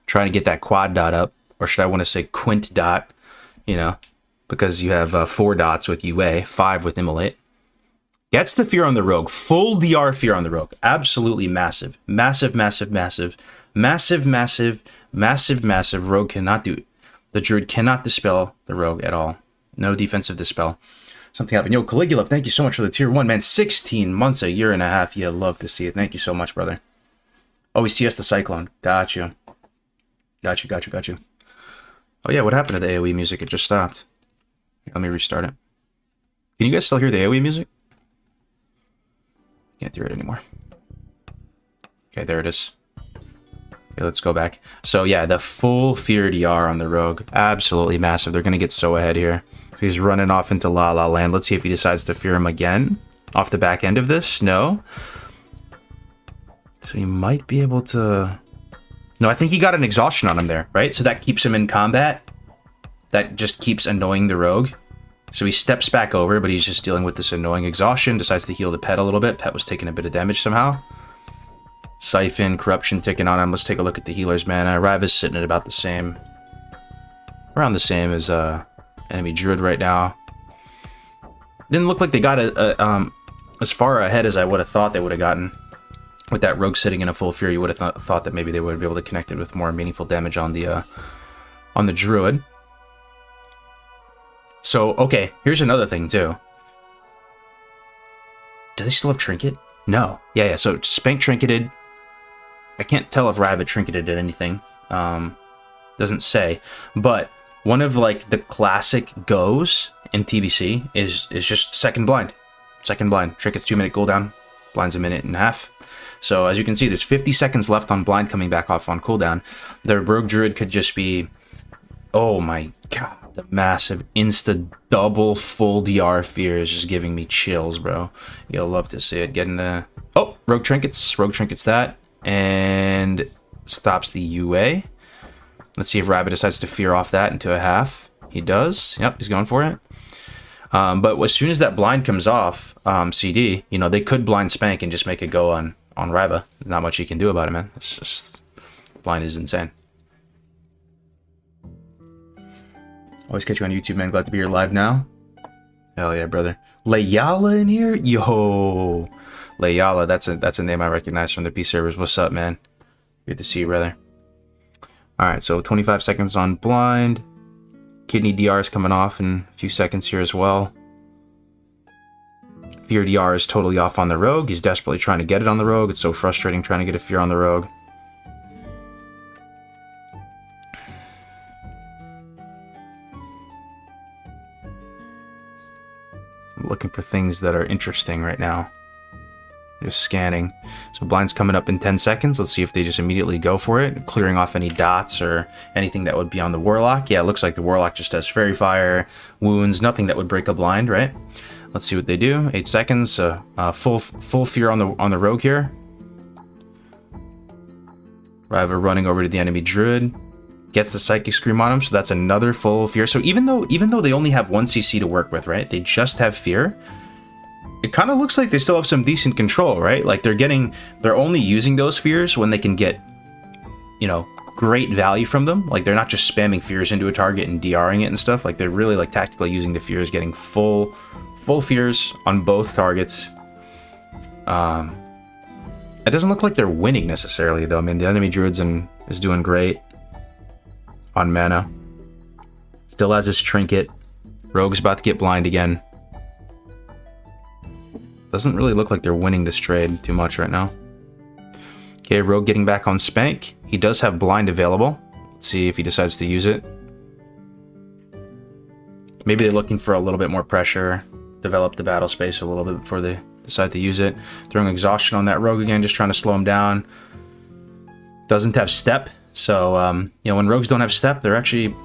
Trying to get that quad dot up. Or should I want to say quint dot? You know, because you have 4 dots with UA, 5 with Immolate. Gets the Fear on the Rogue. Full DR Fear on the Rogue. Absolutely massive. Massive, massive, massive. Massive, massive, massive, massive. Rogue cannot do... The Druid cannot dispel the Rogue at all. No defensive dispel. Something happened. Yo, Caligula, thank you so much for the tier 1, man. 16 months, a year and a half. Yeah, love to see it. Thank you so much, brother. Oh, we CS the Cyclone. Got you. Got you, got you, got you. Oh, yeah, what happened to the AoE music? It just stopped. Let me restart it. Can you guys still hear the AoE music? Can't hear it anymore. Okay, there it is. Okay, let's go back. So yeah, the full Fear DR on the Rogue. Absolutely massive. They're going to get so ahead here. He's running off into La La Land. Let's see if he decides to Fear him again. Off the back end of this. No. So he might be able to... No, I think he got an Exhaustion on him there, right? So that keeps him in combat. That just keeps annoying the Rogue. So he steps back over, but he's just dealing with this annoying Exhaustion. Decides to heal the Pet a little bit. Pet was taking a bit of damage somehow. Siphon, Corruption ticking on him. Let's take a look at the healers, man. Rivah's sitting at about the same... Around the same as enemy Druid right now. Didn't look like they got as far ahead as I would have thought they would have gotten. With that Rogue sitting in a full Fear, you would have thought that maybe they would be able to connect it with more meaningful damage on the Druid. So, okay, here's another thing, too. Do they still have Trinket? No. Yeah, so Speank trinketed. I can't tell if Rivah trinketed anything. Doesn't say. But one of, like, the classic goes in TBC is just second blind. Second blind. Trinket's 2-minute cooldown. Blind's a minute and a half. So, as you can see, there's 50 seconds left on blind coming back off on cooldown. The Rogue Druid could just be... Oh my god. The massive insta double full DR Fear is just giving me chills, bro. You'll love to see it. Getting the... Oh! Rogue Trinkets. Rogue Trinkets that. And stops the UA. Let's see if Rivah decides to Fear off that into a half. He does. Yep, he's going for it. But as soon as that blind comes off, CD, you know, they could blind Speank and just make it go on Rivah. Not much he can do about it, man. It's just... Blind is insane. Always catch you on YouTube, man. Glad to be here live now. Hell yeah, brother. Layala in here? Yo! Layala, that's a name I recognize from the P servers. What's up, man? Good to see you, brother. Alright, so 25 seconds on blind. Kidney DR is coming off in a few seconds here as well. Fear DR is totally off on the Rogue. He's desperately trying to get it on the Rogue. It's so frustrating trying to get a Fear on the Rogue. I'm looking for things that are interesting right now. Just scanning. So blind's coming up in 10 seconds. Let's see if they just immediately go for it, clearing off any dots or anything that would be on the Warlock. Yeah, it looks like the Warlock just has Fairy Fire, wounds, nothing that would break a blind, right? Let's see what they do. 8 seconds. Full fear on the Rogue here. Rivah running over to the enemy Druid. Gets the Psychic Scream on him, so that's another full fear. So even though they only have 1 CC to work with, right? They just have fear. It kind of looks like they still have some decent control, right? Like they're only using those fears when they can get, you know, great value from them. Like they're not just spamming fears into a target and DRing it and stuff. Like they're really like tactically using the fears, getting full fears on both targets. It doesn't look like they're winning necessarily though. I mean, the enemy Druid's is doing great on mana. Still has his trinket. Rogue's about to get blind again. Doesn't really look like they're winning this trade too much right now. Okay, Rogue getting back on Speank. He does have blind available. Let's see if he decides to use it. Maybe they're looking for a little bit more pressure, develop the battle space a little bit before they decide to use it. Throwing exhaustion on that Rogue again, just trying to slow him down. Doesn't have step, so you know, when Rogues don't have step, they're actually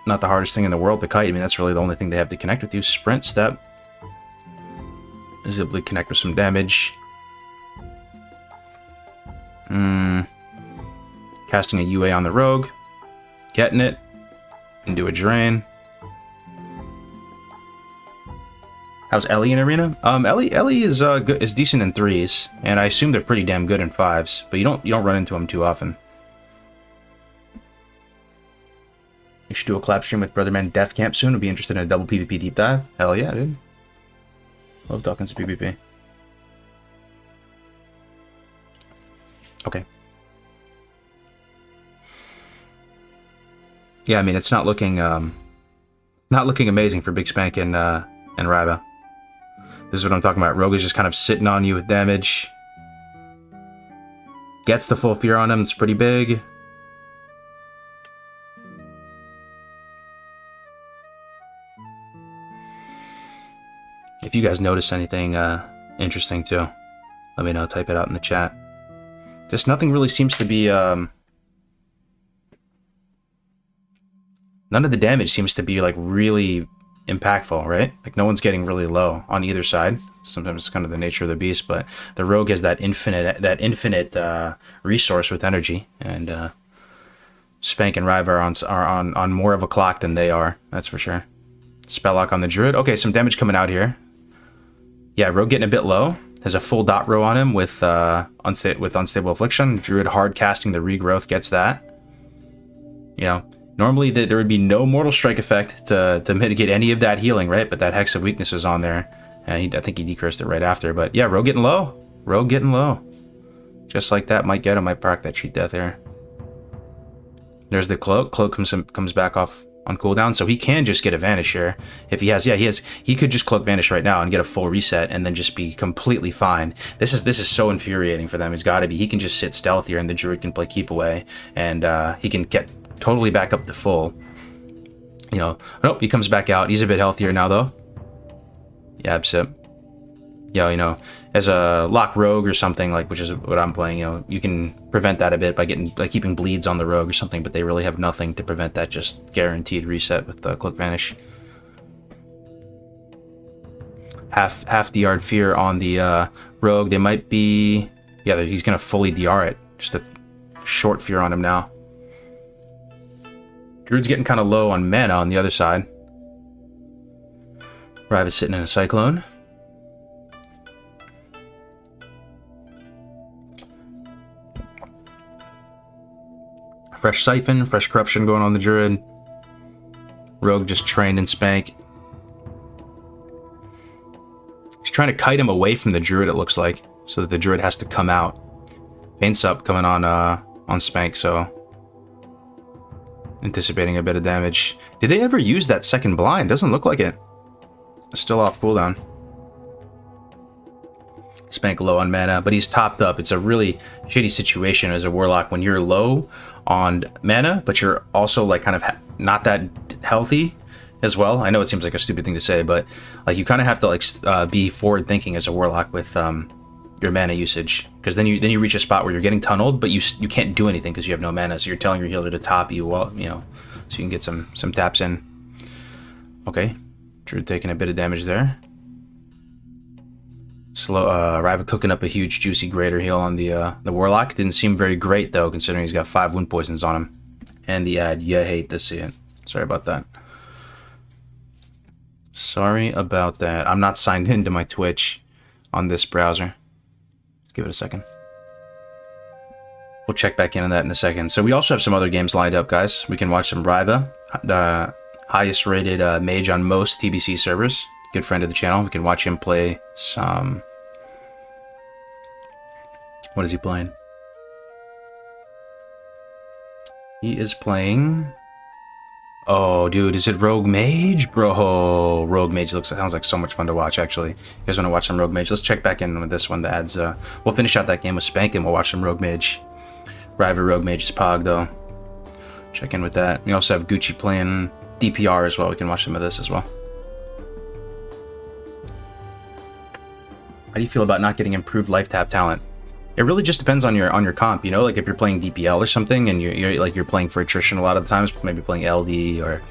not the hardest thing in the world to kite. I mean, that's really the only thing they have to connect with you. Sprint, step. Is able to connect with some damage. Casting a UA on the Rogue. Getting it. Into a drain. How's Ellie in Arena? Ellie is good, is decent in 3s, and I assume they're pretty damn good in 5s, but you don't run into them too often. You should do a collab stream with Brotherman Death Camp soon. I'd be interested in a double PvP deep dive. Hell yeah, dude. Love talking to PvP. Okay. Yeah, I mean it's not looking amazing for Big Speank and Rivah. This is what I'm talking about. Rogue is just kind of sitting on you with damage. Gets the full fear on him. It's pretty big. If you guys notice anything interesting too, let me know. Type it out in the chat. Just nothing really seems to be... none of the damage seems to be like really impactful, right? Like no one's getting really low on either side. Sometimes it's kind of the nature of the beast, but the Rogue has that infinite resource with energy, and Speank and Rivah are on more of a clock than they are. That's for sure. Spell lock on the Druid. Okay, some damage coming out here. Yeah, Rogue getting a bit low. Has a full dot row on him with Unstable Affliction. Druid hard casting the regrowth gets that. You know, normally there would be no Mortal Strike effect to mitigate any of that healing, right? But that Hex of Weakness was on there. And I think he decursed it right after. But yeah, Rogue getting low. Rogue getting low. Just like that, might get him. Might proc that Treat Death here. There's the Cloak. Cloak comes back off on cooldown, so he can just get a Vanish here. If he has, yeah, he could just Cloak Vanish right now and get a full reset and then just be completely fine. This is so infuriating for them. He's got to be. He can just sit stealth here and the Druid can play Keep Away, and he can get totally back up to full. You know, nope, he comes back out. He's a bit healthier now though. Yeah, Sip. Yeah, you know, as a lock Rogue or something, like, which is what I'm playing, you know, you can prevent that a bit by keeping bleeds on the Rogue or something, but they really have nothing to prevent that just guaranteed reset with the Cloak Vanish. Half DR Fear on the Rogue. They might be, yeah, he's gonna fully DR it. Just a short Fear on him now. Druid's getting kind of low on mana on the other side. Rivah's sitting in a Cyclone. Fresh Siphon, fresh Corruption going on the Druid. Rogue just trained in Speank. He's trying to kite him away from the Druid, it looks like, so that the Druid has to come out. Vein Sup coming on Speank, so anticipating a bit of damage. Did they ever use that second blind? Doesn't look like it. Still off cooldown. Speank low on mana, but he's topped up. It's a really shitty situation as a Warlock when you're low on mana, but you're also like kind of not that healthy as well. I know it seems like a stupid thing to say, but like you kind of have to like be forward thinking as a Warlock with your mana usage, because then you reach a spot where you're getting tunneled, but you can't do anything because you have no mana. So you're telling your healer to top you, well, you know, so you can get some taps in. Okay, Druid taking a bit of damage there. Slow, Rivah cooking up a huge juicy greater heal on the Warlock. Didn't seem very great though, considering he's got 5 wound poisons on him. And the ad, you hate to see it. Sorry about that. Sorry about that. I'm not signed into my Twitch on this browser. Let's give it a second. We'll check back in on that in a second. So we also have some other games lined up, guys. We can watch some Rivah, the highest rated mage on most TBC servers. Good friend of the channel. We can watch him play some... What is he playing? He is playing... Oh, dude, is it Rogue Mage? Bro, Rogue Mage sounds like so much fun to watch, actually. You guys want to watch some Rogue Mage? Let's check back in with this one. The ads, we'll finish out that game with Speank and we'll watch some Rogue Mage. Rivah Rogue Mage's Pog, though. Check in with that. We also have Gucci playing DPR as well. We can watch some of this as well. How do you feel about not getting improved life tap talent? It really just depends on your comp, you know, like if you're playing DPL or something and you're playing for attrition a lot of the times, maybe playing LD or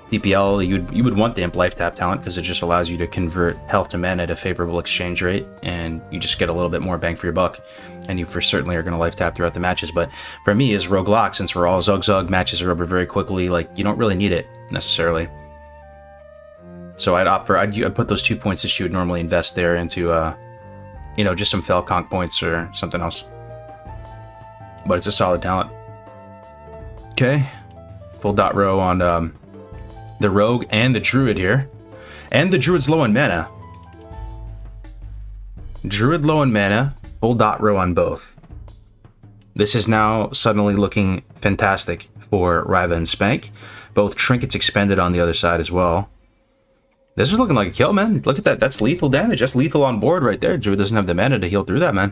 DPL, you would want the imp life tap talent because it just allows you to convert health to mana at a favorable exchange rate, and you just get a little bit more bang for your buck, and you for certainly are going to life tap throughout the matches. But for me as Rogue Lock, since we're all Zug, matches are over very quickly, like you don't really need it necessarily. So I'd opt for, I'd put those 2 points that you would normally invest there into you know, just some fell conk points or something else. But it's a solid talent. Okay. Full dot row on the Rogue and the Druid here. And the Druid's low on mana. Druid low on mana. Full dot row on both. This is now suddenly looking fantastic for Rivah and Speank. Both trinkets expended on the other side as well. This is looking like a kill, man. Look at that. That's lethal damage. That's lethal on board right there. Druid doesn't have the mana to heal through that, man.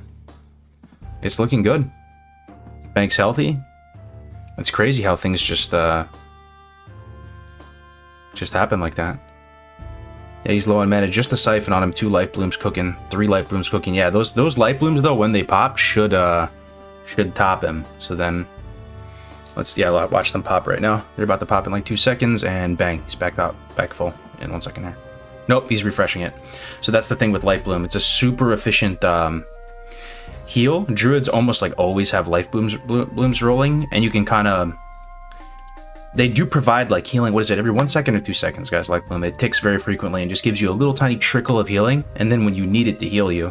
It's looking good. Speank's healthy. It's crazy how things just happen like that. Yeah, he's low on mana. Just the siphon on him. 2 life blooms cooking. 3 life blooms cooking. Yeah, those life blooms though, when they pop, should top him. So then, let's watch them pop right now. They're about to pop in like 2 seconds, and bang, he's back full in 1 second here. Nope, he's refreshing it. So that's the thing with life bloom. It's a super efficient heal. Druids almost like always have life blooms rolling, and you can kind of, they do provide like healing. What is it, every 1 second or 2 seconds, guys? Life bloom, it ticks very frequently and just gives you a little tiny trickle of healing, and then when you need it to heal you,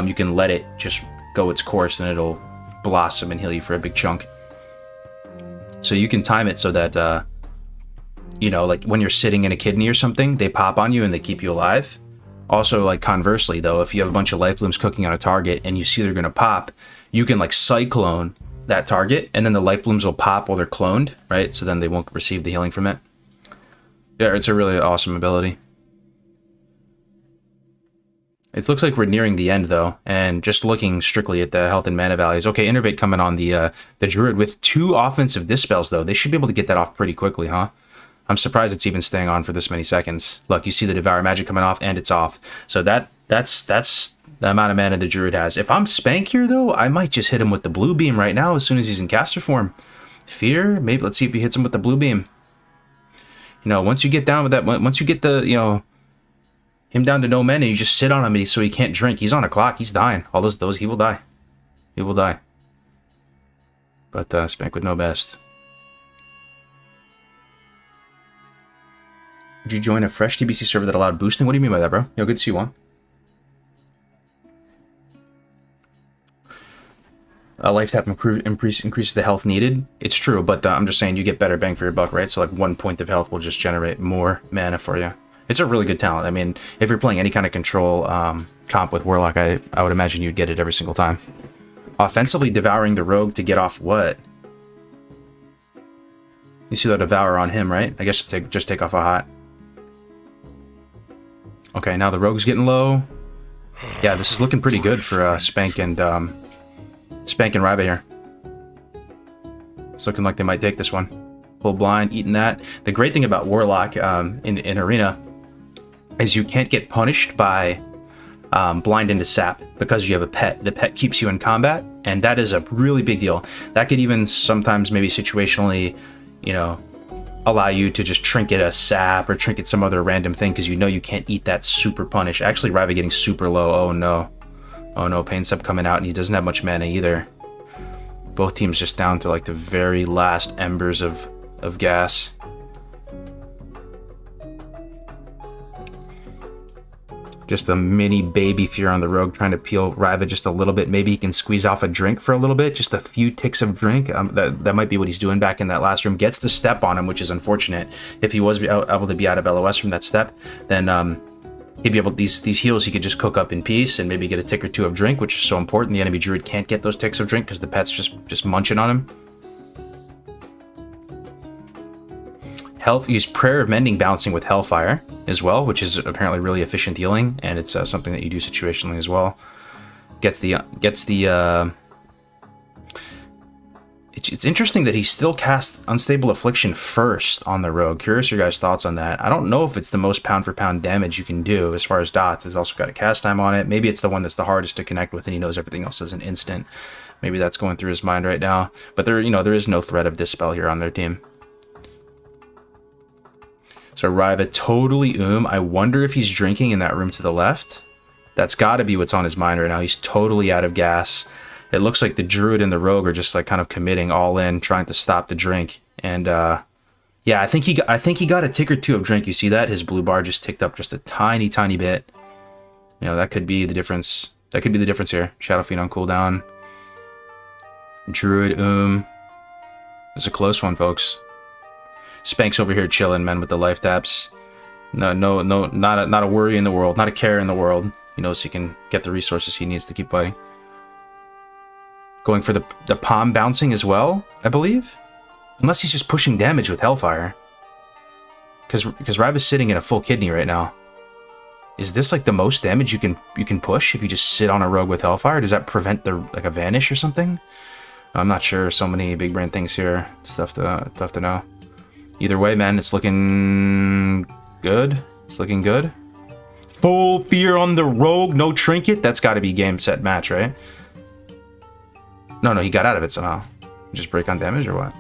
you can let it just go its course and it'll blossom and heal you for a big chunk. So you can time it so that you know, like when you're sitting in a kidney or something, they pop on you and they keep you alive. Also, like conversely though, if you have a bunch of life blooms cooking on a target and you see they're gonna pop, you can like cyclone that target, and then the life blooms will pop while they're cloned, right? So then they won't receive the healing from it. Yeah, it's a really awesome ability. It looks like we're nearing the end though, and just looking strictly at the health and mana values. Okay, Innervate coming on the Druid with 2 offensive dispels though. They should be able to get that off pretty quickly, huh? I'm surprised it's even staying on for this many seconds. Look, you see the Devour Magic coming off, and it's off. So that's the amount of mana the Druid has. If I'm Speank here, though, I might just hit him with the Blue Beam right now as soon as he's in caster form. Fear? Maybe let's see if he hits him with the Blue Beam. You know, once you get down with that, once you get the, you know, him down to no mana, you just sit on him so he can't drink. He's on a clock. He's dying. All those, he will die. He will die. But Speank with no best. Did you join a fresh TBC server that allowed boosting? What do you mean by that, bro? Yo, good to see you on. Life tap increases the health needed. It's true, but I'm just saying you get better bang for your buck, right? So like 1 point of health will just generate more mana for you. It's a really good talent. I mean, if you're playing any kind of control comp with Warlock, I would imagine you'd get it every single time. Offensively devouring the Rogue to get off what? You see that Devour on him, right? I guess just take off a hot. Okay, now the Rogue's getting low. Yeah, this is looking pretty good for Speank and Rivah here. It's looking like they might take this one. Full blind, eating that. The great thing about Warlock in Arena is you can't get punished by blind into sap because you have a pet. The pet keeps you in combat, and that is a really big deal. That could even sometimes maybe situationally, you know, allow you to just trinket a sap or trinket some other random thing because you know you can't eat that super punish. Actually, Rivah getting super low. Oh no. Oh no, Pain Sub coming out, and he doesn't have much mana either. Both teams just down to like the very last embers of gas. Just a mini baby Fear on the Rogue trying to peel Rivah just a little bit. Maybe he can squeeze off a drink for a little bit. Just a few ticks of drink. That might be what he's doing back in that last room. Gets the step on him, which is unfortunate. If he was able to be out of LOS from that step, then he'd be able to, these heals he could just cook up in peace and maybe get a tick or two of drink, which is so important. The enemy druid can't get those ticks of drink because the pet's just munching on him. Use Prayer of Mending balancing with Hellfire as well, which is apparently really efficient healing, and it's something that you do situationally as well. It's interesting that he still casts Unstable Affliction first on the Rogue. Curious your guys' thoughts on that. I don't know if it's the most pound for pound damage you can do as far as dots. It's also got a cast time on it. Maybe it's the one that's the hardest to connect with, and he knows everything else is an instant. Maybe that's going through his mind right now. But there is no threat of Dispel here on their team. So Rivah totally I wonder if he's drinking in that room to the left. That's got to be what's on his mind right now. He's totally out of gas. It looks like the Druid and the Rogue are just like kind of committing all in, trying to stop the drink. And yeah, I think he got a tick or two of drink. You see that? His blue bar just ticked up just a tiny bit. You know, that could be the difference. That could be the difference here. Shadow Fiend on cooldown. Druid, It's a close one, folks. Spank's over here chilling, man, with the life taps. No, not a worry in the world, not a care in the world. He knows he can get the resources he needs to keep fighting. Going for the palm bouncing as well, I believe. Unless he's just pushing damage with Hellfire. Because Rivah's sitting in a full kidney right now. Is this like the most damage you can push if you just sit on a Rogue with Hellfire? Does that prevent a vanish or something? I'm not sure. So many big brain things here. It's tough to know. Either way, man, it's looking good. It's looking good. Full Fear on the Rogue, no trinket. That's got to be game, set, match, right? No, he got out of it somehow. Just break on damage or what?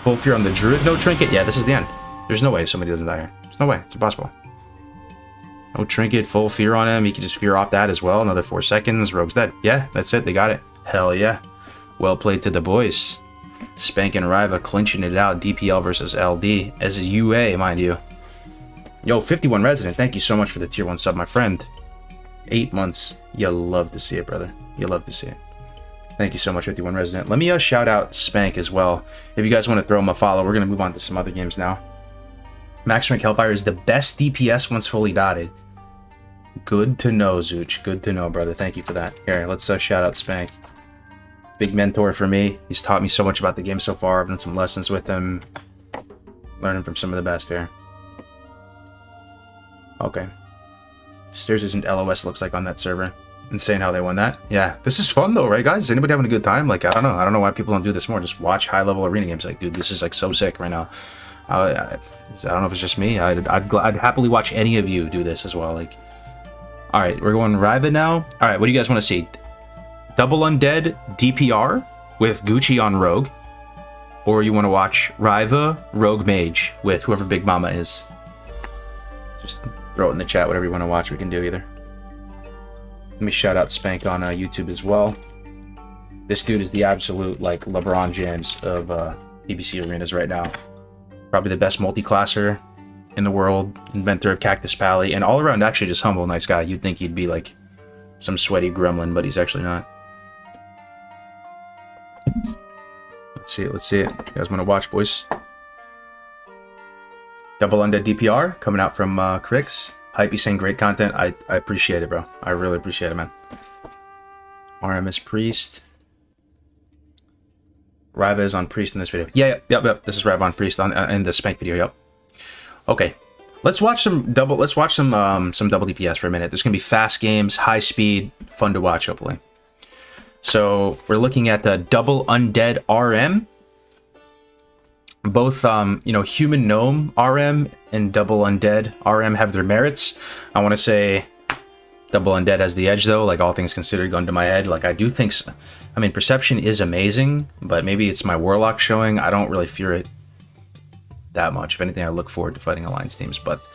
Full Fear on the Druid, no trinket. Yeah, this is the end. There's no way somebody doesn't die here. There's no way. It's impossible. No trinket, Full Fear on him. He can just fear off that as well. Another 4 seconds. Rogue's dead. Yeah, that's it. They got it. Hell yeah. Well played to the boys. Speank and Rivah clinching it out. DPL versus LD as a UA, mind you. Yo, 51 Resident, thank you so much for the tier 1 sub, my friend. 8 months. You love to see it, brother. You love to see it. Thank you so much, 51 Resident. Let me shout out Speank as well. If you guys want to throw him a follow, we're going to move on to some other games now. Max Rank Hellfire is the best DPS once fully dotted. Good to know, Zooch. Good to know, brother. Thank you for that. Here, let's shout out Speank. Big mentor for me. He's taught me so much about the game so far. I've done some lessons with him. Learning from some of the best here. Okay. Stairs isn't LOS looks like on that server. Insane how they won that. Yeah. This is fun though, right guys? Is anybody having a good time? Like, I don't know why people don't do this more. Just watch high level arena games. Like, dude, this is like so sick right now. I don't know if it's just me. I'd happily watch any of you do this as well. Like, all right, we're going Rivah now. All right, what do you guys want to see? Double Undead DPR with Gucci on Rogue, or you want to watch Rivah Rogue Mage with whoever Big Mama is. Just throw it in the chat, whatever you want to watch, we can do either. Let me shout out Speank on YouTube as well. This dude is the absolute like LeBron James of TBC arenas right now. Probably the best multi-classer in the world, inventor of Cactus Pally, and all around actually just humble, nice guy. You'd think he'd be like some sweaty gremlin, but he's actually not. Let's see it. You guys want to watch, boys? Double Undead DPR coming out from Crix. Hypey saying great content. I appreciate it, bro. I really appreciate it, man. RMS Priest. Rivah is on Priest in this video. Yep. This is Rivah on Priest in the Speank video. Yep. Okay. Let's watch some double DPS for a minute. There's gonna be fast games, high speed, fun to watch, hopefully. So we're looking at the Double Undead RM. Both Human Gnome RM and Double Undead RM have their merits. I want to say Double Undead has the edge, though, like, all things considered, gun to my head. Like, I do think... I mean, Perception is amazing, but maybe it's my Warlock showing. I don't really fear it that much. If anything, I look forward to fighting Alliance teams, but...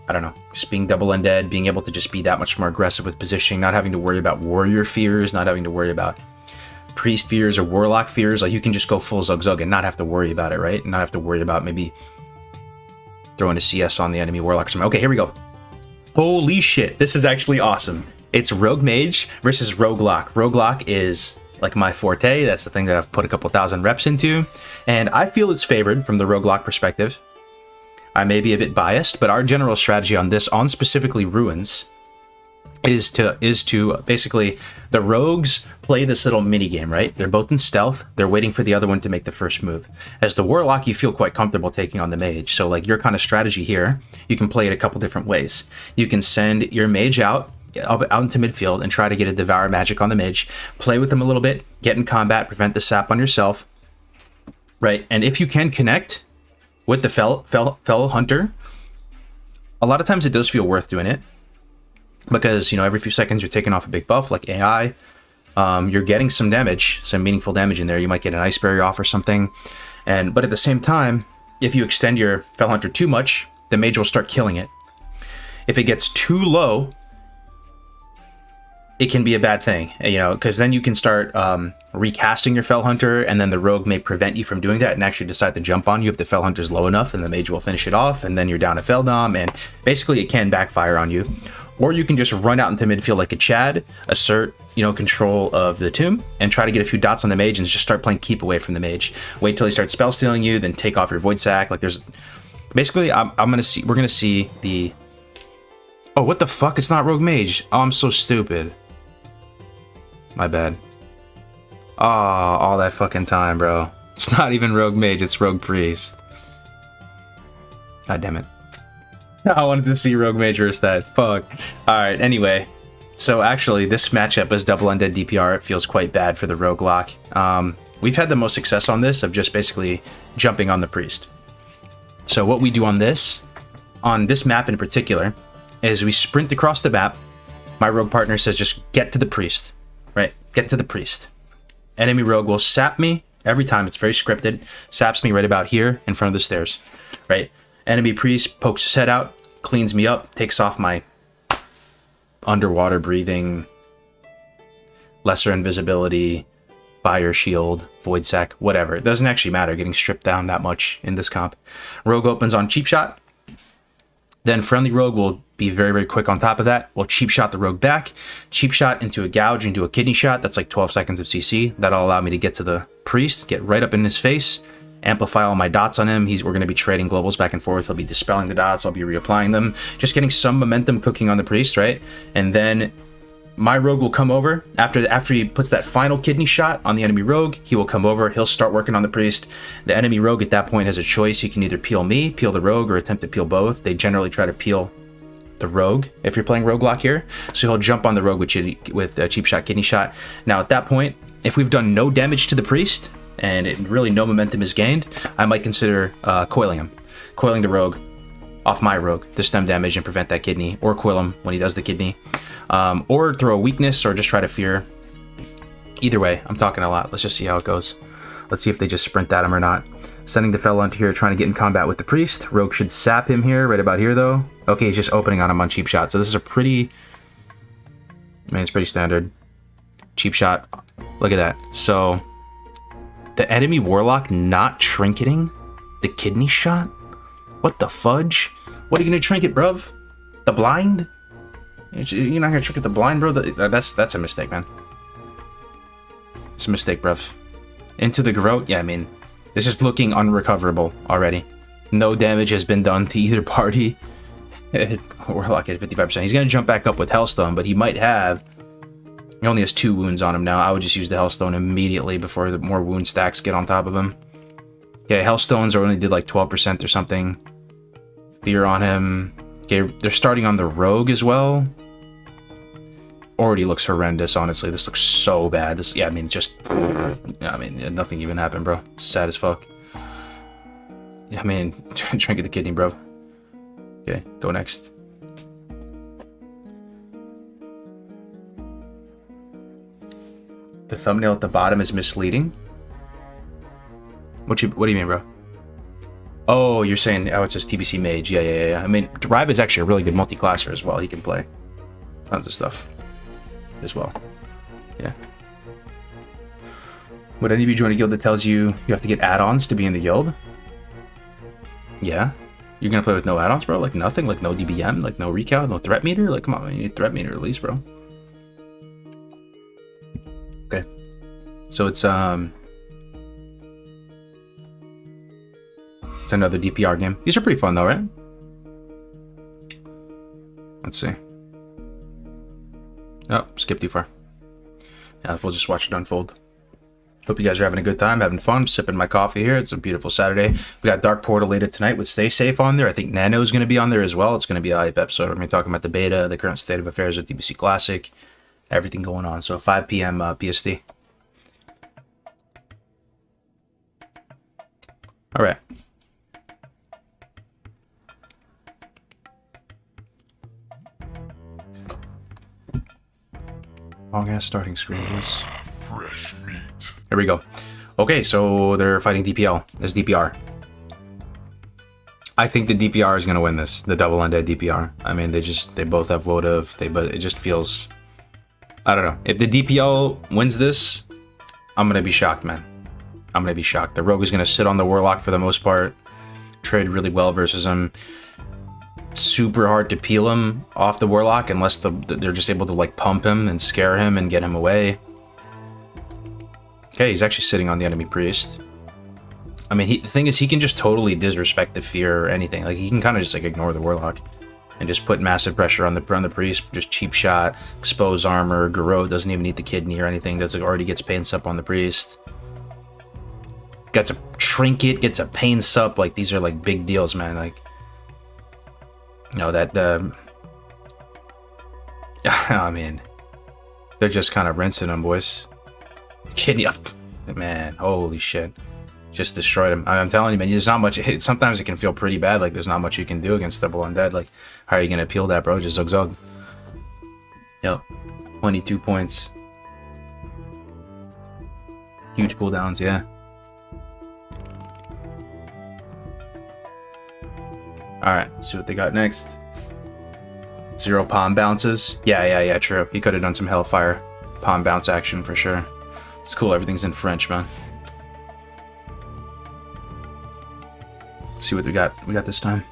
I don't know. Just being Double Undead, being able to just be that much more aggressive with positioning, not having to worry about Warrior fears, not having to worry about Priest fears or Warlock fears. Like, you can just go full Zug and not have to worry about it, right? And not have to worry about maybe throwing a CS on the enemy Warlock or something. Okay, here we go. Holy shit, this is actually awesome. It's Rogue Mage versus Rogue Lock. Rogue Lock is like my forte. That's the thing that I've put a couple thousand reps into. And I feel it's favored from the Rogue Lock perspective. I may be a bit biased, but our general strategy on this, on specifically Ruins, is to basically, the Rogues play this little mini game, right? They're both in stealth. They're waiting for the other one to make the first move. As the Warlock, you feel quite comfortable taking on the Mage. So like your kind of strategy here, you can play it a couple different ways. You can send your Mage out into midfield and try to get a Devour Magic on the Mage, play with them a little bit, get in combat, prevent the sap on yourself, right? And if you can connect with the fellow hunter, a lot of times it does feel worth doing it. Because, you know, every few seconds you're taking off a big buff like AI. You're getting some damage, some meaningful damage in there. You might get an Ice Barrier off or something. But at the same time, if you extend your Fel Hunter too much, the Mage will start killing it. If it gets too low, it can be a bad thing, you know, because then you can start recasting your Fel Hunter, and then the Rogue may prevent you from doing that and actually decide to jump on you if the Fel Hunter's low enough, and the Mage will finish it off, and then you're down a Feldom, and basically it can backfire on you. Or you can just run out into midfield like a Chad, assert, you know, control of the tomb, and try to get a few dots on the Mage and just start playing keep away from the Mage. Wait till he starts spell stealing you, then take off your Void Sack. Like there's, basically, we're gonna see the. Oh, what the fuck? It's not Rogue Mage. Oh, I'm so stupid. My bad. Oh, all that fucking time, bro. It's not even Rogue Mage. It's Rogue Priest. God damn it. I wanted to see Rogue Mage versus that. Fuck. Alright, anyway. So actually, this matchup as Double Undead DPR, it feels quite bad for the Rogue Lock. We've had the most success on this of just basically jumping on the Priest. So what we do on this map in particular, is we sprint across the map. My Rogue partner says just get to the Priest. Right? Get to the Priest. Enemy Rogue will sap me every time. It's very scripted. Saps me right about here in front of the stairs. Right? Enemy Priest pokes his head out, cleans me up, takes off my underwater breathing, lesser invisibility, fire shield, void sack, whatever. It doesn't actually matter getting stripped down that much in this comp. Rogue opens on cheap shot. Then friendly Rogue will be very, very quick on top of that. We'll cheap shot the Rogue back, cheap shot into a gouge, into a kidney shot. That's like 12 seconds of CC. That'll allow me to get to the Priest, get right up in his face, amplify all my dots on him. We're going to be trading globals back and forth. He'll be dispelling the dots. I'll be reapplying them. Just getting some momentum cooking on the Priest, right? And then my Rogue will come over. After he puts that final kidney shot on the enemy Rogue, he will come over. He'll start working on the Priest. The enemy Rogue at that point has a choice. He can either peel me, peel the Rogue, or attempt to peel both. They generally try to peel the Rogue if you're playing Rogue Lock here. So he'll jump on the Rogue with a cheap shot, kidney shot. Now at that point, if we've done no damage to the Priest, and really no momentum is gained, I might consider coiling him. Coiling the Rogue off my Rogue to stem damage and prevent that kidney, or coil him when he does the kidney. Or throw a weakness, or just try to fear. Either way, I'm talking a lot. Let's just see how it goes. Let's see if they just sprint at him or not. Sending the fellow into here, trying to get in combat with the Priest. Rogue should sap him here, right about here though. Okay, he's just opening on him on cheap shot. So this is a pretty, I mean, it's pretty standard. Cheap shot. Look at that. So the enemy Warlock not trinketing the kidney shot? What the fudge? What are you gonna trinket, bruv? The blind? You're not gonna trinket the blind, bro? That's a mistake, man. It's a mistake, bruv. Into the Garrote? Yeah, I mean, this is looking unrecoverable already. No damage has been done to either party. Warlock at 55%. He's gonna jump back up with Hellstone, but he might have... He only has 2 wounds on him now. I would just use the Hellstone immediately before the more wound stacks get on top of him. Okay, Hellstones only did like 12% or something. Fear on him. Okay, they're starting on the Rogue as well. Already looks horrendous, honestly. This looks so bad. This, yeah, I mean, just... I mean, nothing even happened, bro. Sad as fuck. Yeah, I mean, trinket the kidney, bro. Okay, go next. thumbnail at the bottom is misleading? What do you mean, bro? Oh, you're saying, oh, it says TBC Mage. Yeah. I mean, Rivah is actually a really good multi-classer as well. He can play tons of stuff as well. Yeah. Would any of you join a guild that tells you you have to get add-ons to be in the guild? Yeah. You're gonna play with no add-ons, bro? Like nothing? Like no DBM? Like no recount? No threat meter? Like, come on, you need threat meter at least, bro. Okay. So it's another DPR game. These are pretty fun though, right? Let's see. Oh, skipped too far. Yeah, we'll just watch it unfold. Hope you guys are having a good time, having fun. I'm sipping my coffee here. It's a beautiful Saturday. We got Dark Portal later tonight with Stay Safe on there. I think Nano's going to be on there as well. It's going to be a hype episode. We're going to be talking about the beta, the current state of affairs with TBC Classic, everything going on. So 5 p.m. PST. All right. Long ass starting screen, please. Fresh meat. Here we go. Okay, so they're fighting DPL. There's DPR. I think the DPR is gonna win this. The double undead DPR. I mean, they both have votive. But it just feels. I don't know. If the DPL wins this, I'm gonna be shocked, man. I'm gonna be shocked. The rogue is gonna sit on the warlock for the most part. Trade really well versus him. Super hard to peel him off the warlock unless they're just able to like pump him and scare him and get him away. Okay, he's actually sitting on the enemy priest. I mean, the thing is, he can just totally disrespect the fear or anything. Like, he can kind of just like ignore the warlock and just put massive pressure on the priest. Just cheap shot, expose armor. Garrote doesn't even need the kidney or anything. Does already gets pain sup on the priest. Gets a trinket, gets a pain sup. Like, these are like big deals, man. Like, you know that I mean, they're just kind of rinsing them, boys. Kidney up, man. Holy shit, just destroyed him. I'm telling you, man. There's not much. Sometimes it can feel pretty bad. Like there's not much you can do against double undead. Like, how are you gonna peel that, bro? Just zug. Yep, 22 points. Huge cooldowns, yeah. All right, let's see what they got next. 0 palm bounces. Yeah, true. He could have done some hellfire palm bounce action for sure. It's cool, everything's in French, man. Let's see what we got this time.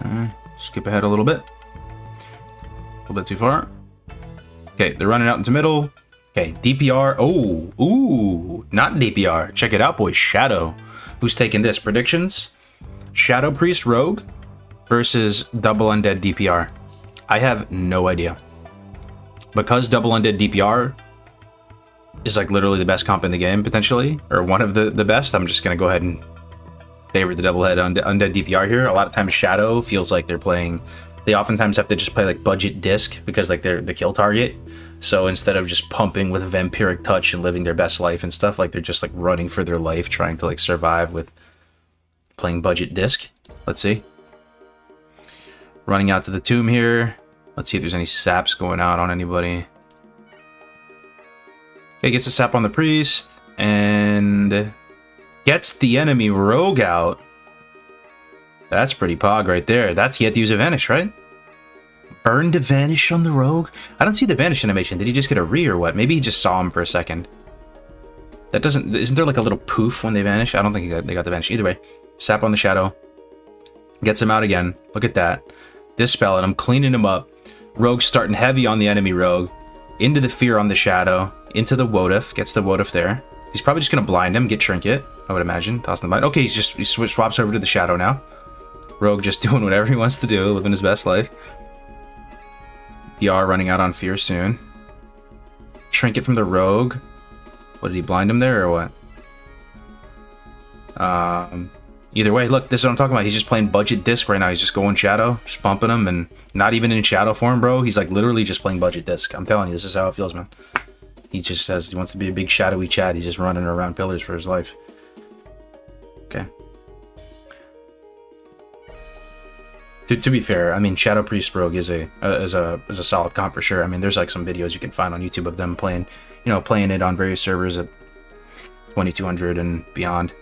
Alright, skip ahead a little bit. A little bit too far. Okay, they're running out into middle. Okay, DPR. Oh, ooh, not DPR. Check it out, boys. Shadow. Who's taking this? Predictions? Shadow Priest Rogue versus Double Undead DPR. I have no idea. Because Double Undead DPR is like literally the best comp in the game, potentially, or one of the best, I'm just going to go ahead and favor the Double Undead DPR here. A lot of times Shadow feels like they oftentimes have to just play like budget disc because like they're the kill target. So instead of just pumping with vampiric touch and living their best life and stuff, like they're just like running for their life, trying to like survive with playing budget disc. Let's see. Running out to the tomb here. Let's see if there's any saps going out on anybody. Okay, gets a sap on the priest and gets the enemy rogue out. That's pretty pog right there. That's, he had to use a vanish, right? Burn to vanish on the rogue? I don't see the vanish animation. Did he just get a re or what? Maybe he just saw him for a second. That doesn't... Isn't there like a little poof when they vanish? I don't think they got the vanish. Either way. Sap on the shadow. Gets him out again. Look at that. Dispelling him. Cleaning him up. Rogue starting heavy on the enemy rogue. Into the fear on the shadow. Into the Wotif. Gets the Wotif there. He's probably just going to blind him. Get trinket. I would imagine. Tossing the blind. Okay, he swaps over to the shadow now. Rogue just doing whatever he wants to do. Living his best life. DR running out on fear soon. Trinket from the rogue. What, did he blind him there or what? Either way, look, this is what I'm talking about. He's just playing budget disc right now. He's just going shadow, just bumping him, and not even in shadow form, bro. He's like literally just playing budget disc. I'm telling you, this is how it feels, man. He just says he wants to be a big shadowy Chad. He's just running around pillars for his life. Okay. To be fair, I mean, Shadow Priest Rogue is a solid comp for sure. I mean, there's like some videos you can find on YouTube of them playing, playing it on various servers at 2200 and beyond.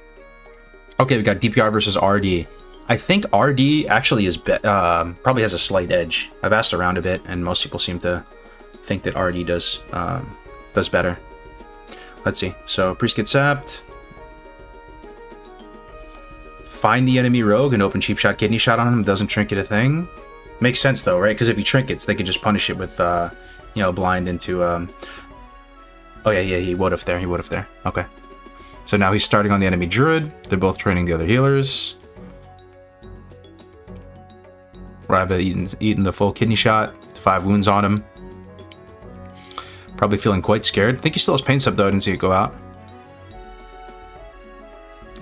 Okay, we got DPR versus RD. I think RD actually is probably has a slight edge. I've asked around a bit, and most people seem to think that RD does better. Let's see. So Priest gets sapped. Find the enemy rogue and open cheap shot kidney shot on him. Doesn't trinket a thing. Makes sense though, right? Because if he trinkets, they could just punish it with blind into oh yeah, he would have there. He would have there. Okay. So now he's starting on the enemy druid. They're both training the other healers. Rivah eating the full kidney shot. 5 wounds on him. Probably feeling quite scared. I think he still has pain sub though. I didn't see it go out.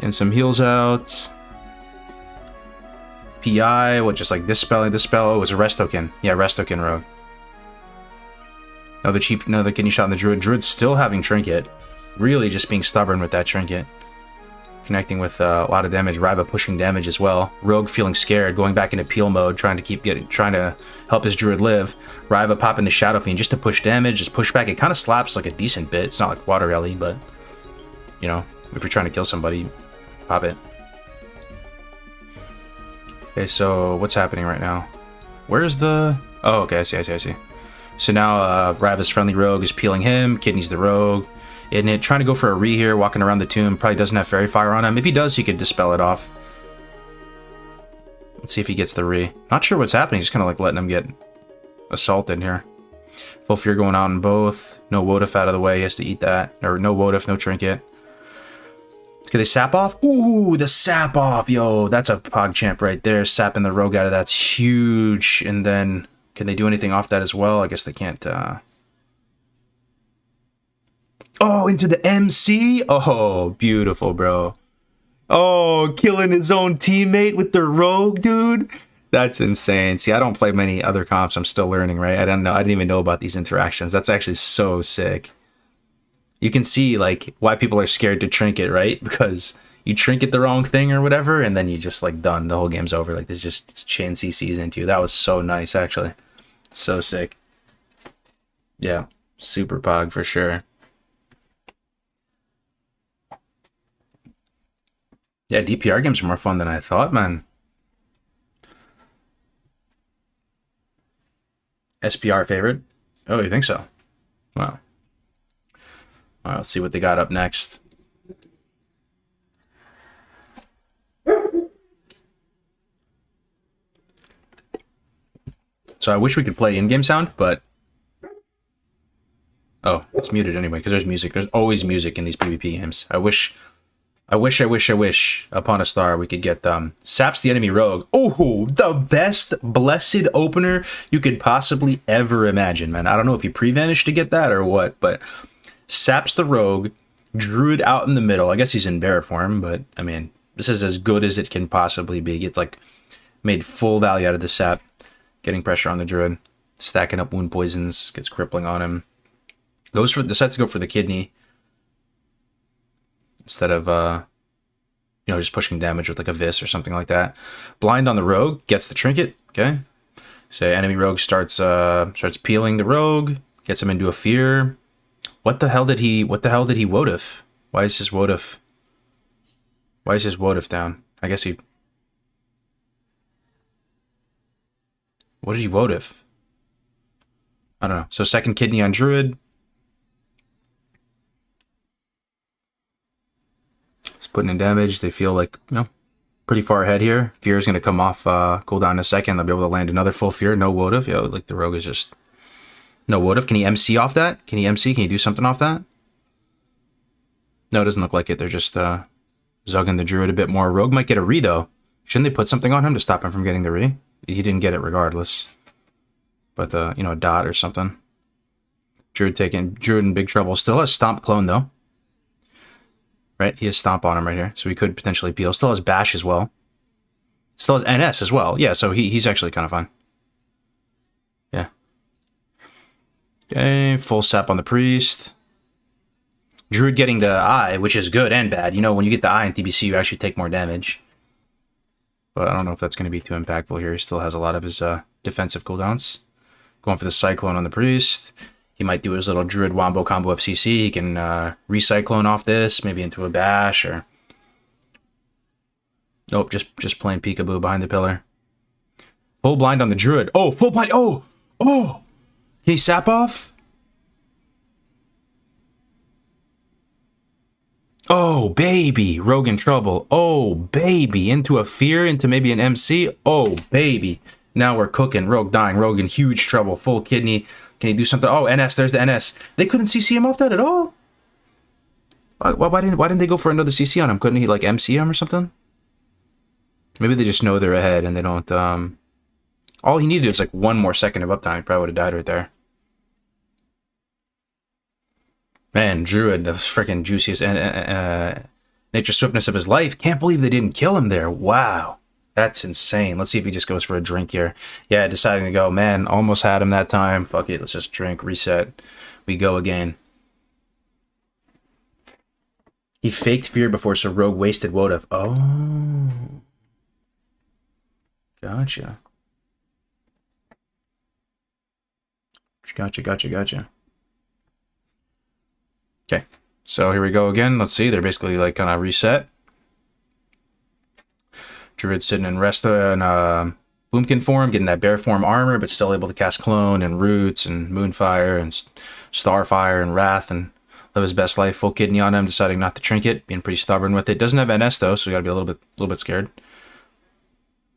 And some heals out. PI, what, just like this spell? Oh, it was a rest token. Yeah, rest token rogue. Another kidney shot on the druid. Druid's still having trinket. Really just being stubborn with that trinket. Connecting with a lot of damage. Rivah pushing damage as well. Rogue feeling scared, going back into peel mode, trying to help his druid live. Rivah popping the Shadow Fiend just to push damage, just push back. It kind of slaps like a decent bit. It's not like Water Rally, but if you're trying to kill somebody, pop it. Okay, so what's happening right now? Where's the... Oh, okay, I see. So now Rivah's friendly rogue is peeling him, kidneys the rogue. And trying to go for a re here, walking around the tomb. Probably doesn't have Fairy Fire on him. If he does, he could dispel it off. Let's see if he gets the re. Not sure what's happening. Just kind of like letting him get assaulted here. Full Fear going out in both. No Wotif out of the way. He has to eat that. Or no Wotif, no Trinket. Can they sap off? Ooh, the sap off. Yo, that's a PogChamp right there. Sapping the rogue out of that's huge. And then, can they do anything off that as well? I guess they can't. Oh, into the MC? Oh, beautiful, bro. Oh, killing his own teammate with the rogue, dude. That's insane. See, I don't play many other comps. I'm still learning, right? I didn't even know about these interactions. That's actually so sick. You can see like why people are scared to trinket, right? Because you trinket the wrong thing or whatever, and then you just like done. The whole game's over. Like there's just chain CCs into you. That was so nice, actually. So sick. Yeah, super pog for sure. Yeah, DPR games are more fun than I thought, man. SPR favorite? Oh, you think so? Wow. All right, let's see what they got up next. So I wish we could play in-game sound, but... Oh, it's muted anyway, because there's music. There's always music in these PvP games. I wish upon a star we could get saps the enemy rogue. Oh, the best blessed opener you could possibly ever imagine, man. I don't know if you pre-vanished to get that or what, but saps the rogue, druid out in the middle. I guess he's in bear form, but I mean, this is as good as it can possibly be. It's like made full value out of the sap, getting pressure on the druid, stacking up wound poisons, gets crippling on him. Decides to go for the kidney. Instead of, just pushing damage with like a Vis or something like that. Blind on the rogue, gets the trinket, okay? So enemy rogue starts peeling the rogue, gets him into a fear. What the hell did he Wotif? Why is his Wotif down? I guess he... What did he Wotif? I don't know. So second kidney on druid. Putting in damage. They feel like, pretty far ahead here. Fear is going to come off cooldown in a second. They'll be able to land another full fear. No Wotif. Yo, like the rogue is just... No Wotif. Can he MC off that? Can he do something off that? No, it doesn't look like it. They're just zugging the druid a bit more. Rogue might get a re, though. Shouldn't they put something on him to stop him from getting the re? He didn't get it regardless. But, a dot or something. Druid in big trouble. Still has Stomp clone, though. Right, he has Stomp on him right here, so he could potentially peel. Still has Bash as well. Still has NS as well. Yeah, so he's actually kind of fun. Yeah. Okay, full sap on the priest. Druid getting the eye, which is good and bad. When you get the eye in TBC, you actually take more damage. but I don't know if that's going to be too impactful here. He still has a lot of his defensive cooldowns. Going for the Cyclone on the Priest. He might do his little Druid Wombo combo of CC. He can Recyclone off this, maybe into a Bash, or... Nope, just playing peekaboo behind the pillar. Full blind on the Druid. Oh, full blind. Oh! Oh! Can he sap off? Oh, baby. Rogue in trouble. Oh, baby. Into a Fear, into maybe an MC. Oh, baby. Now we're cooking. Rogue dying. Rogue in huge trouble. Full kidney. Can he do something? Oh, NS. There's the NS. They couldn't CC him off that at all? Why didn't they go for another CC on him? Couldn't he, like, MC him or something? Maybe they just know they're ahead and they don't... All he needed was, like, 1 more second of uptime. He probably would have died right there. Man, Druid, the freaking juiciest nature swiftness of his life. Can't believe they didn't kill him there. Wow. That's insane. Let's see if he just goes for a drink here. Yeah, deciding to go. Man, almost had him that time. Fuck it. Let's just drink, reset. We go again. He faked Fear before, so Rogue wasted Woda. Oh. Gotcha. Gotcha. Okay, so here we go again. Let's see. They're basically like kind of reset. Druid sitting in Resta and Boomkin form, getting that bear form armor, but still able to cast Clone and Roots and Moonfire and Starfire and Wrath and live his best life. Full kidney on him, deciding not to trinket, being pretty stubborn with it. Doesn't have NS though, so we gotta be a little bit scared.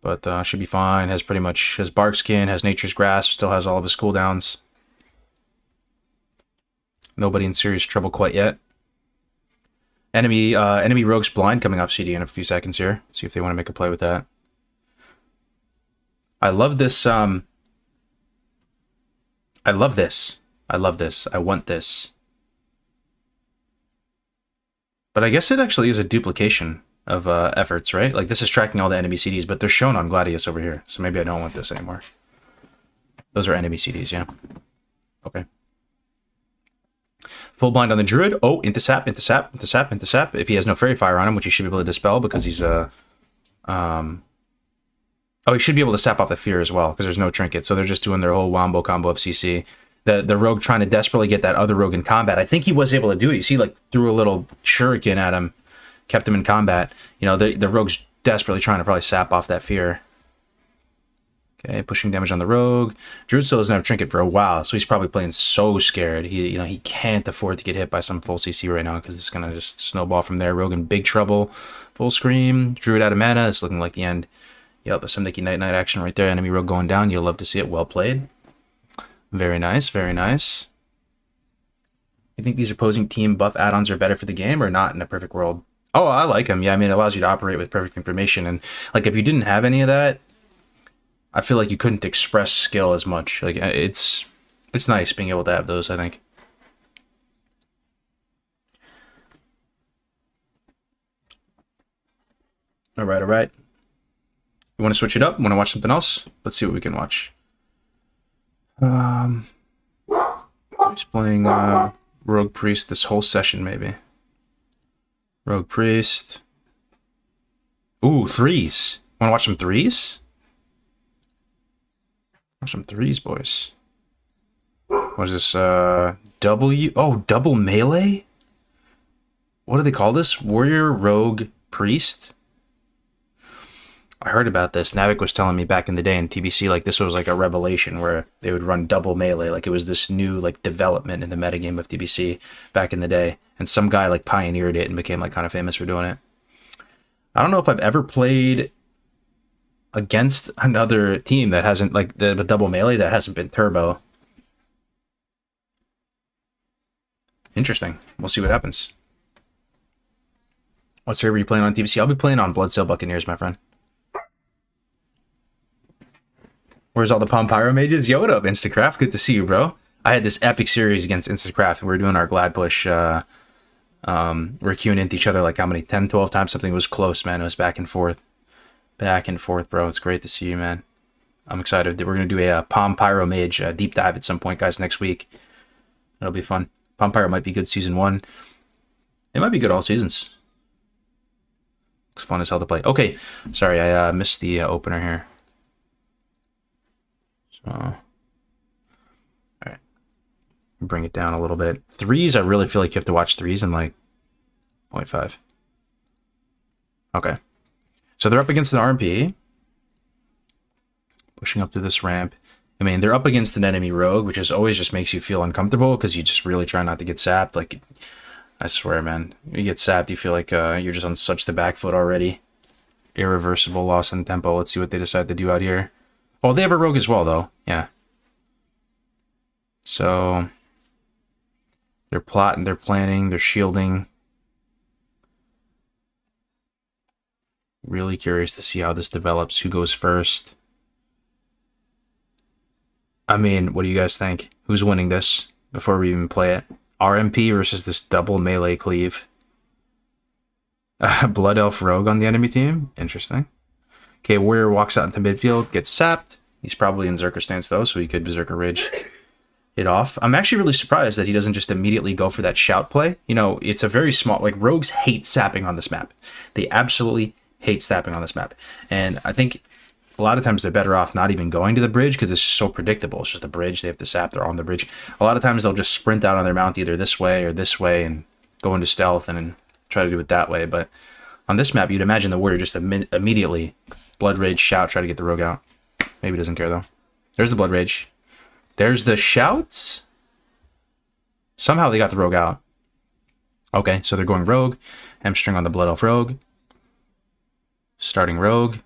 But should be fine. Has pretty much his Bark Skin, has Nature's Grasp, still has all of his cooldowns. Nobody in serious trouble quite yet. Enemy Rogue's blind coming off CD in a few seconds here. See if they want to make a play with that. I love this. I love this. I want this. But I guess it actually is a duplication of efforts, right? Like this is tracking all the enemy CDs, but they're shown on Gladius over here. So maybe I don't want this anymore. Those are enemy CDs, yeah. Okay. Full blind on the Druid. Oh, into sap. If he has no Fairy Fire on him, which he should be able to dispel because he's oh, he should be able to sap off the Fear as well because there's no trinket. So they're just doing their whole wombo combo of CC. The Rogue trying to desperately get that other Rogue in combat. I think he was able to do it. You see, like threw a little shuriken at him, kept him in combat. You know, the Rogue's desperately trying to probably sap off that Fear. Okay, pushing damage on the Rogue. Druid still doesn't have Trinket for a while, so he's probably playing so scared. He can't afford to get hit by some full CC right now because it's gonna just snowball from there. Rogue in big trouble. Full Scream. Druid out of mana. It's looking like the end. Yep, a Simdiki Night action right there. Enemy Rogue going down. You'll love to see it. Well played. Very nice, very nice. You think these opposing team buff add-ons are better for the game or not in a perfect world? Oh, I like them. Yeah, I mean, it allows you to operate with perfect information. And like if you didn't have any of that, I feel like you couldn't express skill as much. Like it's nice being able to have those, I think. All right. You want to switch it up? Want to watch something else? Let's see what we can watch. He's playing Rogue Priest this whole session, maybe. Rogue Priest. Ooh, threes. Want to watch some threes? Some threes, boys. What is this? W? Oh, double melee? What do they call this? Warrior, Rogue, Priest? I heard about this. Navik was telling me back in the day in TBC, like this was like a revelation where they would run double melee. Like it was this new like development in the metagame of TBC back in the day. And some guy like pioneered it and became like kind of famous for doing it. I don't know if I've ever played against another team that hasn't, like, the double melee that hasn't been turbo. Interesting. We'll see what happens. What server are you playing on TBC? I'll be playing on Bloodsail Buccaneers, my friend. Where's all the Palm Pyro mages? Yo, what up, Instacraft? Good to see you, bro. I had this epic series against Instacraft, and we were doing our Glad push. We're queuing into each other like how many? 10, 12 times? Something was close, man. It was back and forth. Back and forth, bro. It's great to see you, man. I'm excited. We're going to do a Palm Pyro Mage deep dive at some point, guys, next week. It'll be fun. Palm Pyro might be good season 1. It might be good all seasons. Looks fun as hell to play. Okay, sorry, I missed the opener here. So, all right, bring it down a little bit. Threes, I really feel like you have to watch threes in like 0.5. Okay, so they're up against an RMP, pushing up to this ramp. I mean, they're up against an enemy rogue, which is always just makes you feel uncomfortable because you just really try not to get sapped. Like, I swear, man, you get sapped, you feel like you're just on such the back foot already. Irreversible loss in tempo. Let's see what they decide to do out here. Oh, they have a rogue as well, though. Yeah. So they're plotting, they're planning, they're shielding. Really curious to see how this develops. Who goes first? I mean, what do you guys think? Who's winning this before we even play it? RMP versus this double melee cleave. Blood Elf Rogue on the enemy team. Interesting. Okay, Warrior walks out into midfield, gets sapped. He's probably in Zerker stance though, so he could Berserker Ridge it off. I'm actually really surprised that he doesn't just immediately go for that shout play. You know, it's a very small, like, rogues hate sapping on this map. They absolutely hate sapping on this map. And I think a lot of times they're better off not even going to the bridge because it's just so predictable. It's just a bridge. They have to sap. They're on the bridge. A lot of times they'll just sprint out on their mount either this way or this way and go into stealth and then try to do it that way. But on this map, you'd imagine the Warrior just immediately Blood Rage, shout, try to get the rogue out. Maybe doesn't care though. There's the Blood Rage. There's the shouts. Somehow they got the rogue out. Okay, so they're going rogue. Hamstring on the Blood Elf Rogue. Starting rogue.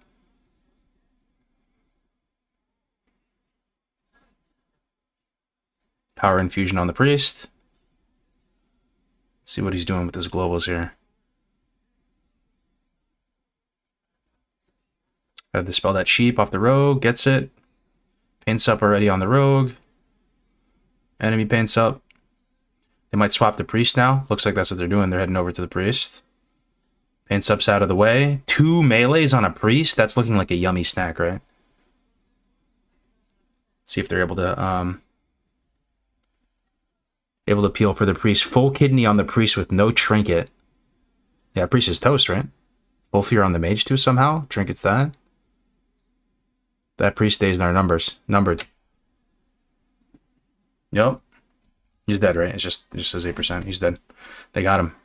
Power infusion on the priest. See what he's doing with his globals here. Gotta dispel that sheep off the rogue. Gets it. Paints up already on the rogue. Enemy paints up. They might swap the priest now. Looks like that's what they're doing. They're heading over to the priest. Paints up's out of the way. 2 melees on a priest. That's looking like a yummy snack, right? Let's see if they're able to peel for the priest. Full kidney on the priest with no trinket. Yeah, priest is toast, right? Full fear on the mage too somehow. Trinket's that. That priest stays in our numbered. Yep. He's dead, right? It just says 8%. He's dead. They got him.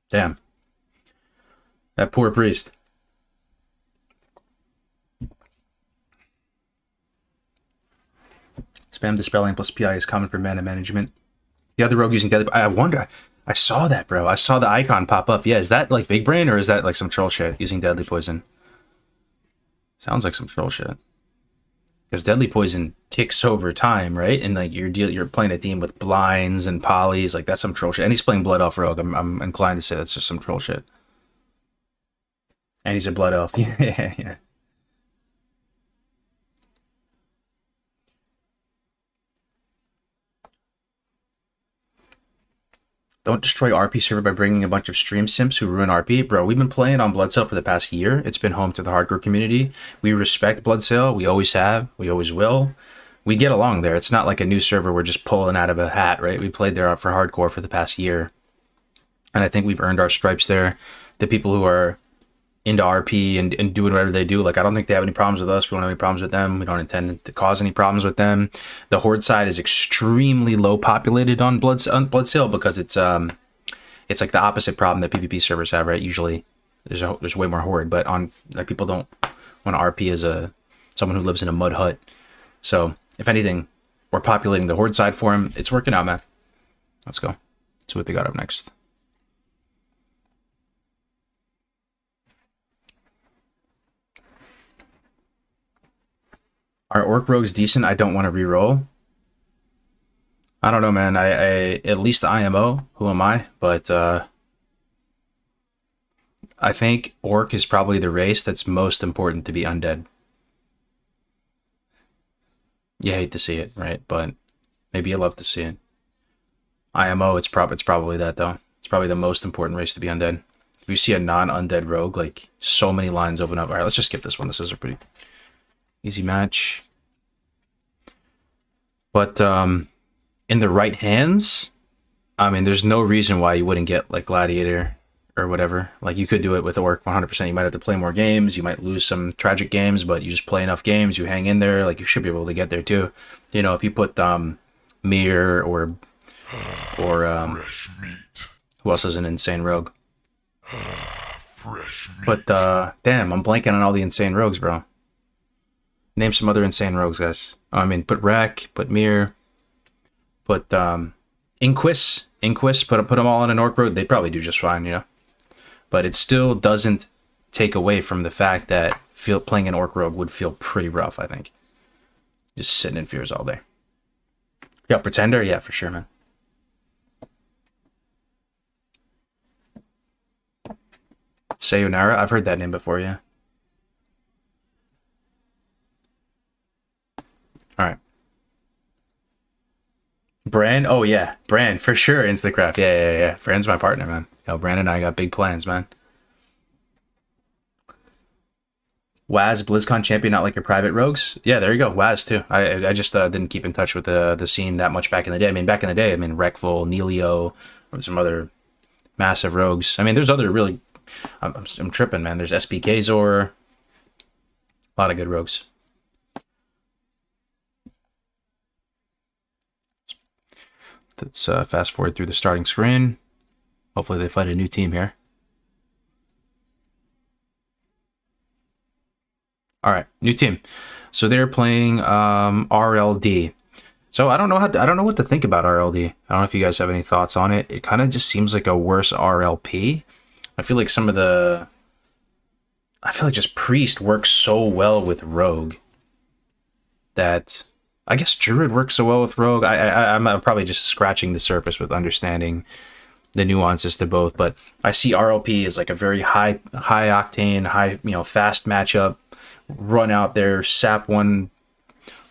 Damn. That poor priest. Spam dispelling plus PI is common for mana management. The other rogue using deadly... I wonder... I saw that, bro. I saw the icon pop up. Yeah, is that like big brain or is that like some troll shit using deadly poison? Sounds like some troll shit. Because deadly poison ticks over time, right? And like you're playing a team with blinds and polys, like that's some troll shit. And he's playing Blood Elf Rogue. I'm inclined to say that's just some troll shit. And he's a Blood Elf. Yeah. Don't destroy RP server by bringing a bunch of stream simps who ruin RP. Bro, we've been playing on Bloodsail for the past year. It's been home to the hardcore community. We respect Bloodsail. We always have. We always will. We get along there. It's not like a new server we're just pulling out of a hat, right? We played there for hardcore for the past year. And I think we've earned our stripes there. The people who are into RP and doing whatever they do, like I don't think they have any problems with us. We don't have any problems with them. We don't intend to cause any problems with them. The Horde side is extremely low populated on Bloodsail because it's like the opposite problem that PvP servers have, right? Usually there's way more Horde, but on like people don't want to RP as someone who lives in a mud hut. So if anything, we're populating the Horde side for him. It's working out, man. Let's go. Let's see what they got up next. Our Orc Rogue's decent. I don't want to reroll. I don't know, man. I at least IMO. Who am I? But I think Orc is probably the race that's most important to be undead. You hate to see it, right? But maybe you love to see it. IMO, it's probably that though. It's probably the most important race to be undead. If you see a non-undead rogue, like so many lines open up. All right, let's just skip this one. This is a pretty easy match. But in the right hands, I mean, there's no reason why you wouldn't get like Gladiator or whatever. Like you could do it with Orc 100%. You might have to play more games. You might lose some tragic games, but you just play enough games. You hang in there. Like you should be able to get there too. You know, if you put Mir or Fresh meat. who else is an insane rogue? Fresh meat. But damn, I'm blanking on all the insane rogues, bro. Name some other insane rogues, guys. I mean, put Rek, put Mir, put Inquis, put them all on an Orc road. They'd probably do just fine, you know. But it still doesn't take away from the fact that playing an Orc rogue would feel pretty rough, I think. Just sitting in fears all day. Yeah, Pretender, yeah, for sure, man. Sayonara, I've heard that name before, yeah. All right. Bran? Oh, yeah. Bran, for sure. Instacraft. Yeah. Bran's my partner, man. Yo, Bran and I got big plans, man. Waz, BlizzCon champion, not like your private rogues? Yeah, there you go. Waz, too. I just didn't keep in touch with the scene that much back in the day. I mean, Rekvul, Nelio, or some other massive rogues. I mean, there's other really... I'm tripping, man. There's SPK Zor. A lot of good rogues. Let's fast forward through the starting screen. Hopefully they find a new team here. All right, new team. So they're playing RLD. So I don't know what to think about RLD. I don't know if you guys have any thoughts on it. It kind of just seems like a worse RLP. I feel like just Priest works so well with Rogue that I guess Druid works so well with Rogue. I'm probably just scratching the surface with understanding the nuances to both, but I see RLP as like a very high octane, fast matchup. Run out there, sap one,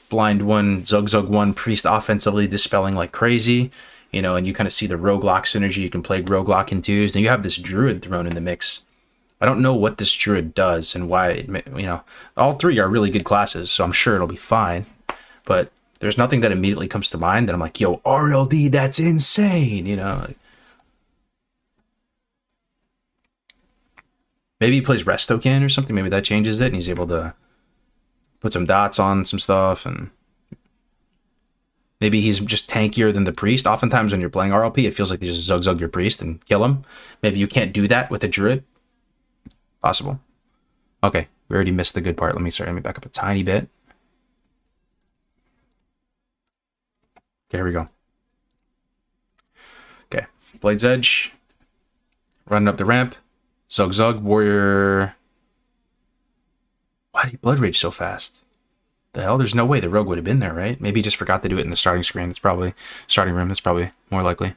blind one, zug one, Priest offensively dispelling like crazy. And you kind of see the Roguelock synergy. You can play Roguelock in twos. Then you have this Druid thrown in the mix. I don't know what this Druid does and why, all three are really good classes, so I'm sure it'll be fine. But there's nothing that immediately comes to mind that I'm like, yo, RLD, that's insane, Maybe he plays Restocan or something. Maybe that changes it, and he's able to put some dots on some stuff, and maybe he's just tankier than the Priest. Oftentimes when you're playing RLP, it feels like you just zug your Priest and kill him. Maybe you can't do that with a Druid. Possible. Okay, we already missed the good part. Let me back up a tiny bit. Okay, here we go. Okay, Blade's Edge. Running up the ramp. Zug, Warrior. Why did he Blood Rage so fast? The hell? There's no way the Rogue would have been there, right? Maybe he just forgot to do it in the starting screen. It's probably starting room. That's probably more likely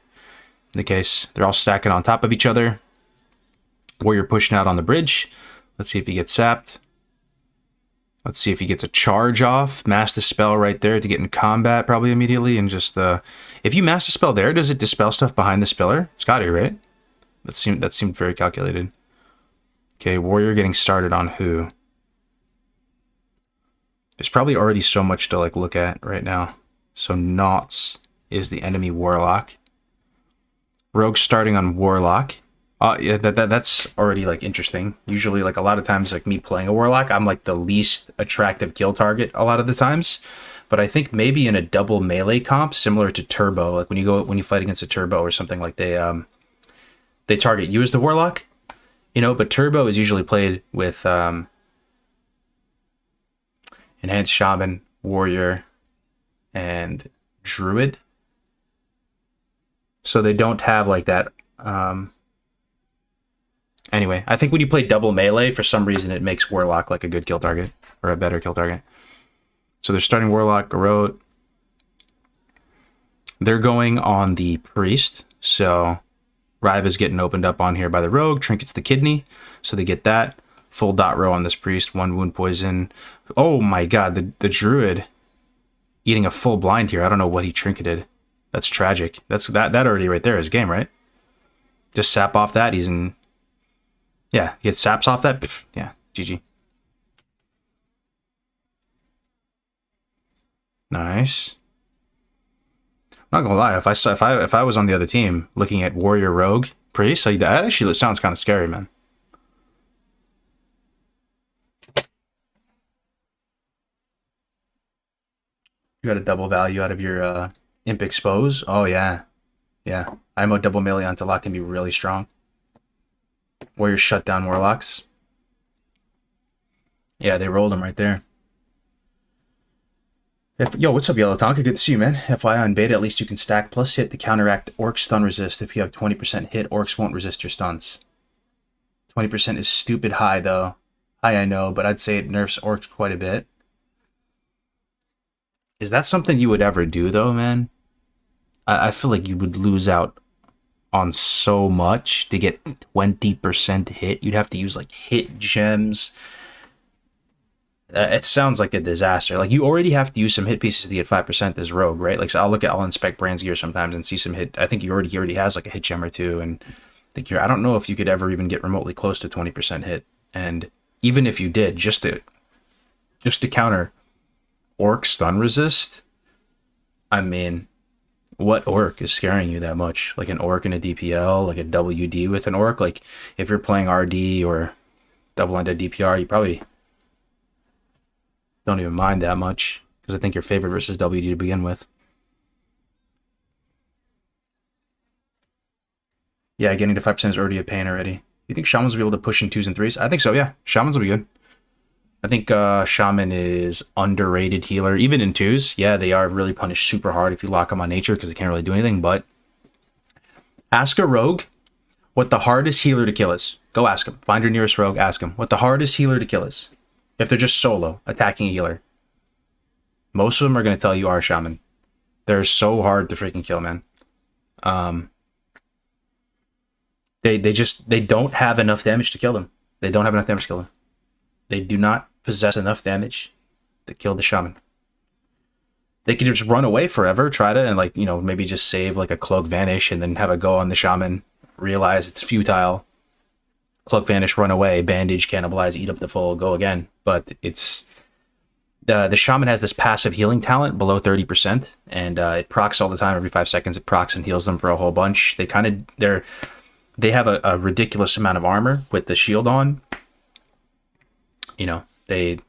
the case. They're all stacking on top of each other. Warrior pushing out on the bridge. Let's see if he gets sapped. Let's see if he gets a charge off. Mass Dispel right there to get in combat probably immediately. And just, if you Mass Dispel there, does it dispel stuff behind the Speller? It's got to, right? That seemed very calculated. Okay, Warrior getting started on who? There's probably already so much to look at right now. So Knots is the enemy Warlock. Rogue starting on Warlock. Yeah, that's already interesting. Usually a lot of times me playing a Warlock, I'm the least attractive kill target a lot of the times. But I think maybe in a double melee comp similar to Turbo, when you fight against a Turbo or something, they target you as the Warlock. But Turbo is usually played with Enhanced Shaman, Warrior, and Druid. So they don't have that. Anyway, I think when you play double melee, for some reason it makes Warlock a good kill target, or a better kill target. So they're starting Warlock, Garrote. They're going on the Priest, so Rivah's getting opened up on here by the Rogue. Trinket's the Kidney, so they get that. Full dot row on this Priest, 1 wound poison. Oh my god, the Druid eating a full blind here. I don't know what he trinketed. That's tragic. That already right there is game, right? Just sap off that, he's in... Yeah, he gets saps off that. Pff, yeah, GG. Nice. I'm not gonna lie, if I was on the other team looking at Warrior Rogue, Priest? Like, that actually sounds kind of scary, man. You got a double value out of your Imp Expose? Oh, yeah. Yeah. IMO double melee onto lock can be really strong. Warrior shut down Warlocks. Yeah, they rolled him right there. Yo, what's up, Yellow Tonka? Good to see you, man. FYI on beta, at least you can stack plus hit to counteract Orc stun resist. If you have 20% hit, Orcs won't resist your stuns. 20% is stupid high, though. I know, but I'd say it nerfs Orcs quite a bit. Is that something you would ever do, though, man? I feel like you would lose out on so much to get 20% hit. You'd have to use, like, hit gems. It sounds like a disaster. Like, you already have to use some hit pieces to get 5% as rogue, right? Like, so I'll inspect Brand's gear sometimes and see some hit. I think he already has like a hit gem or two, and I don't know if you could ever even get remotely close to 20% hit. And even if you did, just to counter Orc stun resist, I mean, what Orc is scaring you that much? Like an Orc in a DPL, like a WD with an Orc? Like, if you're playing RD or double-ended DPR, you probably don't even mind that much, because I think your favorite versus WD to begin with. Yeah, getting to 5% is already a pain already. You think Shamans will be able to push in 2s and 3s? I think so, yeah. Shamans will be good. I think Shaman is underrated healer. Even in 2s, yeah, they are really punished super hard if you lock them on nature, because they can't really do anything, but ask a rogue what the hardest healer to kill is. Go ask him. Find your nearest rogue, ask him what the hardest healer to kill is. If they're just solo, attacking a healer. Most of them are going to tell you our Shaman. They're so hard to freaking kill, man. They don't have enough damage to kill them. They don't have enough damage to kill them. They do not possess enough damage to kill the Shaman. They could just run away forever, try to, and like, you know, maybe just save like a Cloak Vanish and then have a go on the Shaman, realize it's futile. Cloak Vanish, run away, bandage, cannibalize, eat up the full, go again. But it's the Shaman has this passive healing talent below 30%, and it procs all the time. Every 5 seconds, it procs and heals them for a whole bunch. They have a ridiculous amount of armor with the shield on. You know, they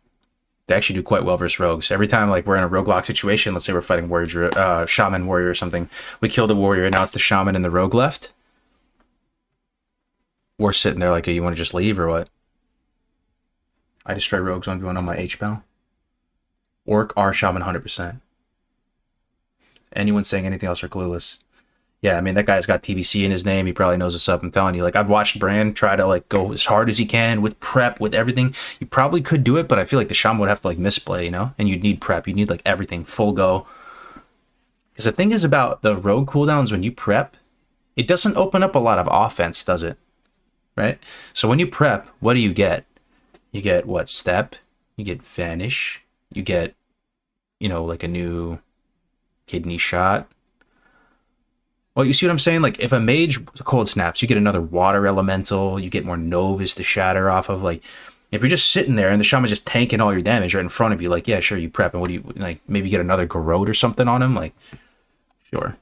actually do quite well versus rogues. Every time, like, we're in a roguelock situation, let's say we're fighting warrior, Shaman warrior or something, we kill the warrior, and now it's the Shaman and the rogue left. We're sitting there like, hey, you want to just leave or what? I destroy rogues 1v1 on my H-Pal. Orc R Shaman 100%. Anyone saying anything else are clueless. Yeah, I mean, that guy's got TBC in his name. He probably knows what's up. I'm telling you, like, I've watched Brand try to, like, go as hard as he can with prep, with everything. You probably could do it, but I feel like the Shaman would have to, like, misplay, you know? And you'd need prep. You'd need, like, everything, full go. Because the thing is about the rogue cooldowns, when you prep, it doesn't open up a lot of offense, does it? Right? So when you prep, what do you get? You get what? Step. You get Vanish. You get, you know, like a new kidney shot. Well, you see what I'm saying? Like, if a mage cold snaps, you get another water elemental. You get more Novus to shatter off of. Like, if you're just sitting there and the Shaman's just tanking all your damage right in front of you, like, yeah, sure, you prep. And what do you, like, maybe get another Garrote or something on him? Like, sure.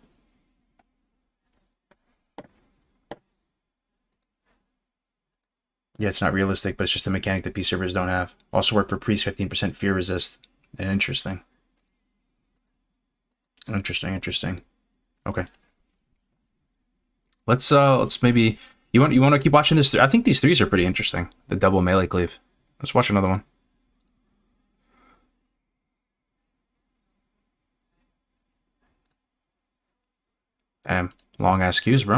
Yeah, it's not realistic, but it's just a mechanic that P servers don't have. Also work for Priest, 15% fear resist. Interesting. Interesting. Okay. Let's maybe you want to keep watching this. I think these 3s are pretty interesting. The double melee cleave. Let's watch another one. Damn, long ass queues, bro.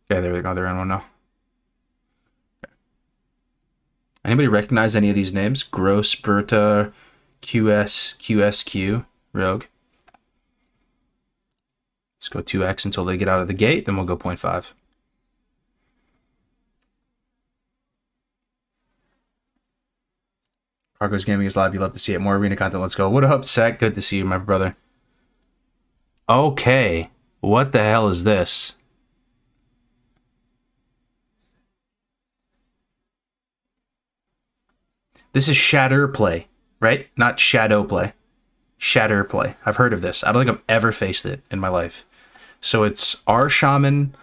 Okay, there we go. They're in one now. Anybody recognize any of these names? Gross, Berta, QSQ, Rogue. Let's go 2x until they get out of the gate, then we'll go 0.5. Cargo's Gaming is live. You love to see it. More arena content. Let's go. What up, Sec? Good to see you, my brother. Okay. What the hell is this? This is shatter play, right? Not shadow play. Shatter play. I've heard of this. I don't think I've ever faced it in my life. So it's our Shaman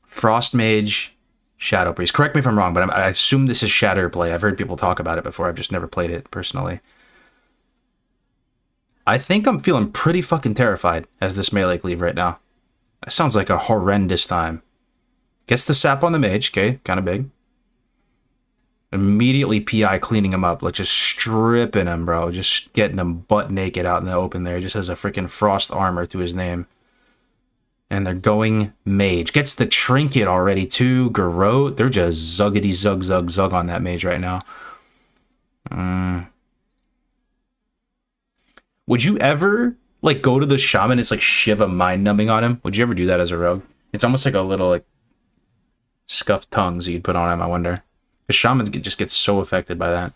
Frost Mage, Shadow Priest. Correct me if I'm wrong, but I assume this is Shatter play. I've heard people talk about it before. I've just never played it personally. I think I'm feeling pretty fucking terrified as this melee cleave right now. That sounds like a horrendous time. Gets the sap on the mage, okay, kind of big. Immediately PI cleaning him up, like just stripping him, bro. Just getting him butt naked out in the open there. He just has a freaking frost armor to his name. And they're going mage. Gets the trinket already too. Garrote. They're just zuggity zug zug zug on that mage right now. Would you ever like go to the shaman? It's like Shiva mind numbing on him. Would you ever do that as a rogue? It's almost like a little like scuffed tongues you'd put on him, I wonder. The shamans just get so affected by that.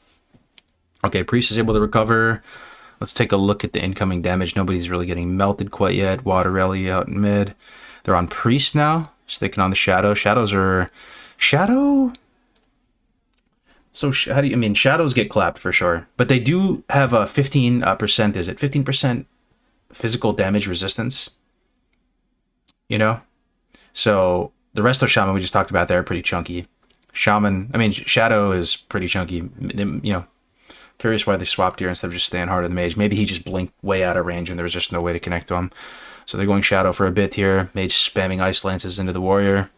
Okay, priest is able to recover. Let's take a look at the incoming damage. Nobody's really getting melted quite yet. Water rally out in mid. They're on priest now. Sticking on the shadow. Shadows are... Shadow? So how do you... I mean, shadows get clapped for sure. But they do have a 15%, is it? 15% physical damage resistance. You know? So the rest of shaman we just talked about there are pretty chunky. Shaman... I mean, shadow is pretty chunky. You know, curious why they swapped here instead of just staying hard on the mage. Maybe he just blinked way out of range and there was just no way to connect to him. So they're going shadow for a bit here. Mage spamming ice lances into the warrior.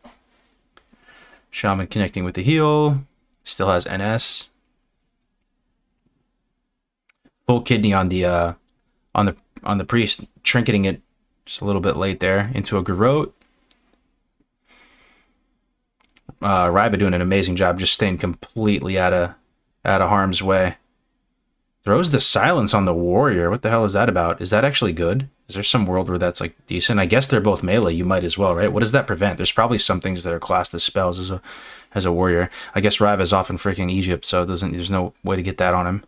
Shaman connecting with the heal. Still has NS. Full kidney on the priest, trinketing it just a little bit late there into a garrote. Rivah doing an amazing job, just staying completely out of harm's way. Throws the silence on the warrior. What the hell is that about? Is that actually good? Is there some world where that's like decent? I guess they're both melee. You might as well, right? What does that prevent? There's probably some things that are classed as spells as a warrior. I guess Rivah is off in freaking Egypt, so there's no way to get that on him.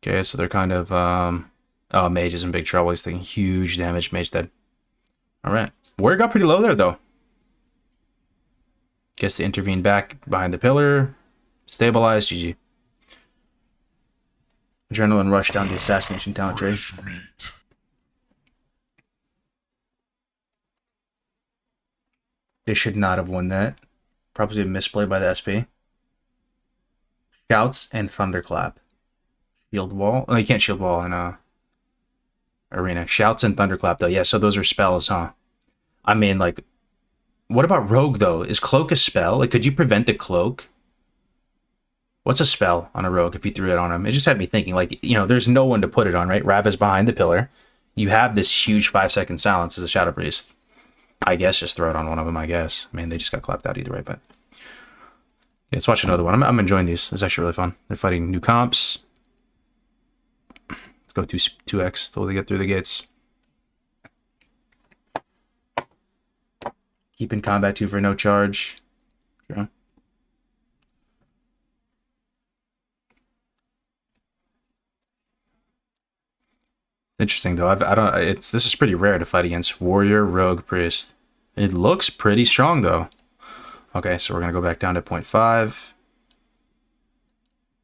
Okay, so they're kind of oh, mage is in big trouble. He's taking huge damage. Mage dead. All right, warrior got pretty low there though. Gets to intervene back behind the pillar. Stabilized. GG. Adrenaline rush down the assassination talent tree. They should not have won that. Probably a misplay by the SP. Shouts and thunderclap. Shield wall. Oh, you can't shield wall in arena. Shouts and thunderclap though. Yeah, so those are spells, huh? I mean, like, what about rogue though? Is cloak a spell? Like, could you prevent the cloak? What's a spell on a rogue if you threw it on him? It just had me thinking, like, you know, there's no one to put it on, right? Rivah's behind the pillar. You have this huge 5-second silence as a Shadow Priest. I guess just throw it on one of them, I guess. I mean, they just got clapped out either way, but... Yeah, let's watch another one. I'm enjoying these. It's actually really fun. They're fighting new comps. Let's go 2x till they get through the gates. Keep in combat 2 for no charge. Sure. Interesting though. This is pretty rare to fight against warrior, rogue, priest. It looks pretty strong though. Okay, so we're gonna go back down to 0.5.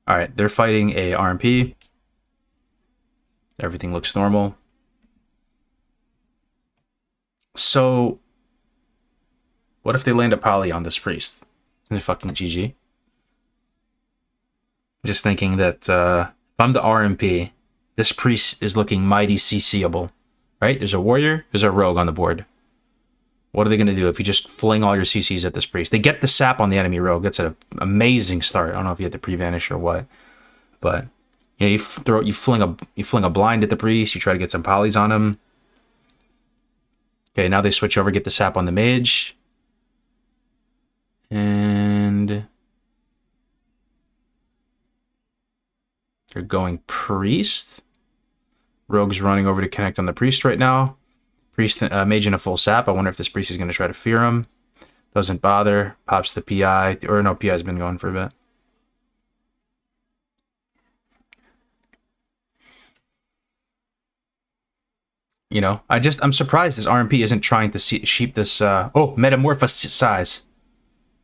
All right, they're fighting a RMP. Everything looks normal. So, what if they land a poly on this priest? Isn't it fucking GG? Just thinking that if I'm the RMP, this priest is looking mighty CCable, right? There's a warrior, there's a rogue on the board. What are they going to do if you just fling all your CCs at this priest? They get the sap on the enemy rogue. That's an amazing start. I don't know if you had to pre-vanish or what, but yeah, you fling a blind at the priest. You try to get some polys on him. Okay, now they switch over, get the sap on the mage, and they're going priest. Rogue's running over to connect on the priest right now. Priest, mage in a full sap. I wonder if this priest is going to try to fear him. Doesn't bother. Pops the PI. Or no, PI's been going for a bit. You know, I'm surprised this RMP isn't trying to sheep this, oh, metamorphosize.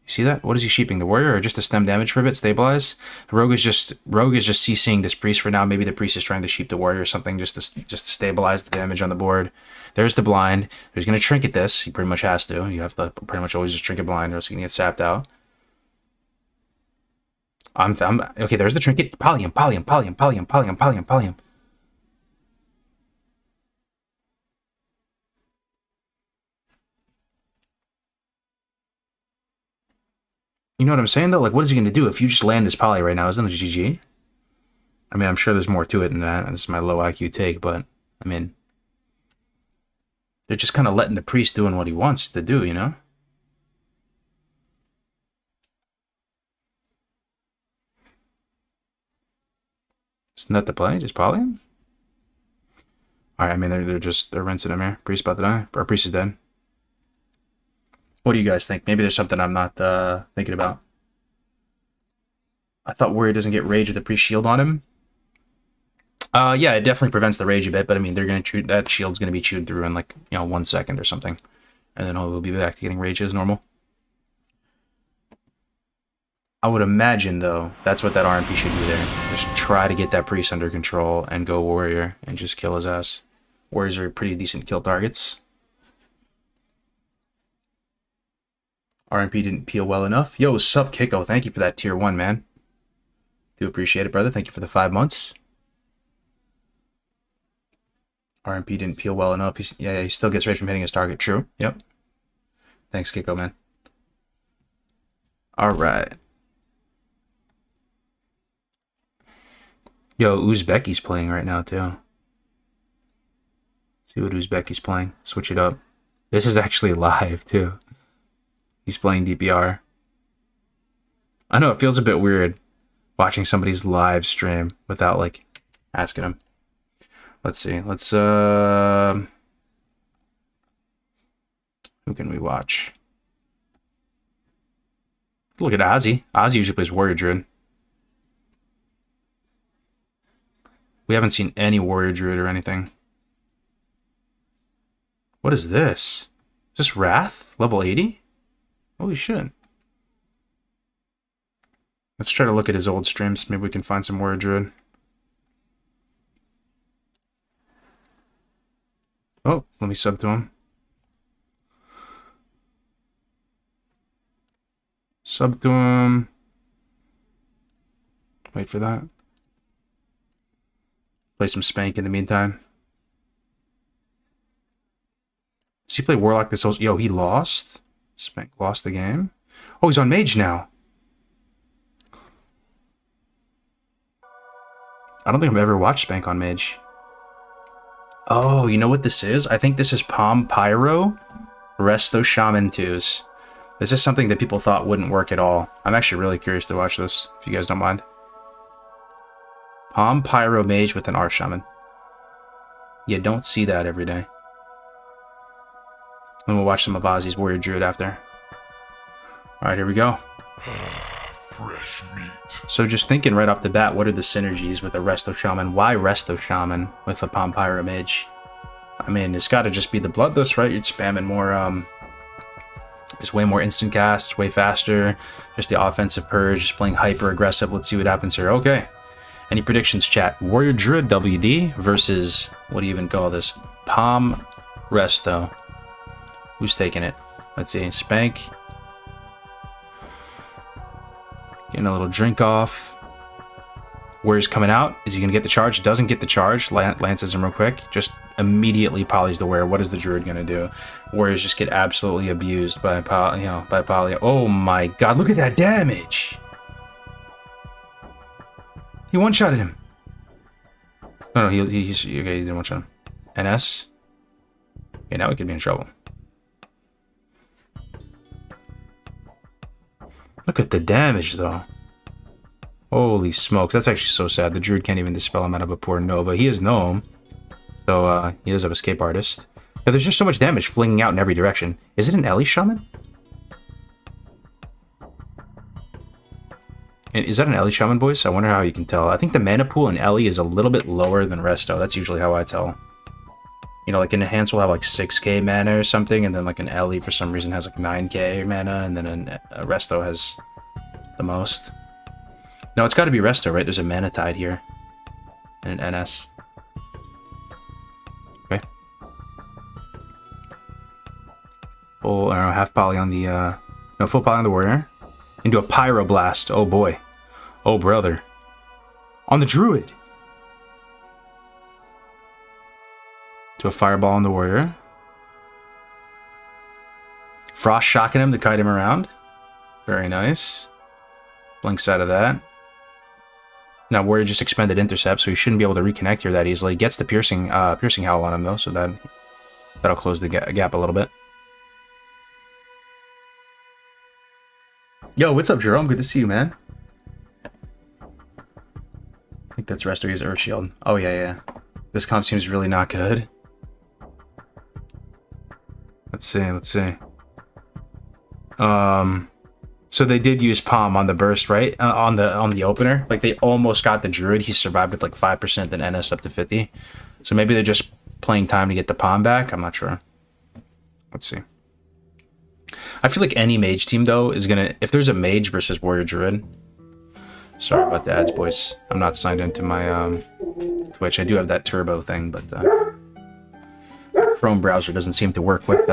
You see that? What is he sheeping? The warrior or just the stem damage for a bit? Stabilize? Rogue is just CCing this priest for now. Maybe the priest is trying to sheep the warrior or something just to stabilize the damage on the board. There's the blind. He's going to trinket this. He pretty much has to. You have to pretty much always just trinket blind or else you're going to get sapped out. Okay, there's the trinket. Poly him. You know what I'm saying, though? Like, what is he going to do if you just land this poly right now? Isn't it GG? I mean, I'm sure there's more to it than that. This is my low IQ take, but, I mean, they're just kind of letting the priest doing what he wants to do, you know? Isn't that the play? Just poly him? Alright, I mean, they're rinsing him here. Priest about to die. Our priest is dead. What do you guys think? Maybe there's something I'm not thinking about. I thought warrior doesn't get rage with the priest shield on him. Yeah, it definitely prevents the rage a bit, but I mean, they're gonna that shield's gonna be chewed through in like 1 second or something, and then we'll be back to getting rage as normal. I would imagine though that's what that RMP should do there. Just try to get that priest under control and go warrior and just kill his ass. Warriors are pretty decent kill targets. RMP didn't peel well enough. Yo, sup, Kiko? Thank you for that tier 1, man. Do appreciate it, brother. Thank you for the 5 months. RMP didn't peel well enough. Yeah, he still gets rage from hitting his target. True. Yep. Thanks, Kiko, man. All right. Yo, Uzbeki's playing right now, too. Let's see what Uzbeki's playing. Switch it up. This is actually live, too. He's playing DPR. I know, it feels a bit weird watching somebody's live stream without, like, asking them. Let's see. Let's, who can we watch? Look at Ozzy. Ozzy usually plays Warrior Druid. We haven't seen any Warrior Druid or anything. What is this? Is this Wrath? Level 80? Holy shit. Let's try to look at his old streams. Maybe we can find some Warrior Druid. Oh, let me sub to him. Sub to him. Wait for that. Play some Speank in the meantime. Does he play Warlock this whole... Yo, he lost? Speank lost the game? Oh, he's on Mage now. I don't think I've ever watched Speank on Mage. Oh, you know what this is? I think this is Palm Pyro Resto Shaman 2s. This is something that people thought wouldn't work at all. I'm actually really curious to watch this, if you guys don't mind. Palm Pyro Mage with an R Shaman. You don't see that every day. Then we'll watch some of Ozzy's Warrior Druid after. Alright, here we go. Fresh meat. So just thinking right off the bat, what are the synergies with a Resto Shaman? Why Resto Shaman with a Palm Pyro Mage? I mean, it's got to just be the Bloodlust, right? You're spamming more, just way more instant casts, way faster. Just the offensive purge, just playing hyper aggressive. Let's see what happens here. Okay. Any predictions, chat? Warrior Druid WD versus, what do you even call this? Palm Resto. Who's taking it? Let's see. Speank. Getting a little drink off. Warrior's coming out. Is he going to get the charge? Doesn't get the charge. Lances him real quick. Just immediately polys the Warrior. What is the Druid going to do? Warriors just get absolutely abused by poly. Oh my god, look at that damage! He one-shotted him. No, he's okay, he didn't one-shot him. NS? Okay, now we could be in trouble. Look at the damage, though. Holy smokes, that's actually so sad. The Druid can't even dispel him out of a poor Nova. He is Gnome, so he does have Escape Artist. Yeah, there's just so much damage flinging out in every direction. Is it an Ellie Shaman? Is that an Ellie Shaman, boys? I wonder how you can tell. I think the mana pool in Ellie is a little bit lower than Resto. That's usually how I tell. You know, like an enhance will have like 6k mana or something, and then like an Ellie for some reason has like 9k mana, and then a Resto has the most. No, it's got to be Resto, right? There's a mana tide here. And an NS. Okay. Full, I don't know, half poly on the, no, full poly on the warrior. Into a pyroblast. Oh boy. Oh brother. On the druid. To a fireball on the warrior. Frost shocking him to kite him around. Very nice. Blinks out of that. Now warrior just expended intercept, so he shouldn't be able to reconnect here that easily. Gets the piercing howl on him though, so that'll close the gap a little bit. Yo, what's up, Jerome? Good to see you, man. I think that's Resto. He's Earth Shield. Oh yeah. This comp seems really not good. Let's see. So they did use Palm on the burst, right? On the opener. Like, they almost got the Druid. He survived with like 5% and NS up to 50. So maybe they're just playing time to get the Palm back. I'm not sure. Let's see. I feel like any mage team, though, is going to... If there's a mage versus warrior druid... Sorry about the ads, boys. I'm not signed into my Twitch. I do have that turbo thing, but Chrome browser doesn't seem to work with...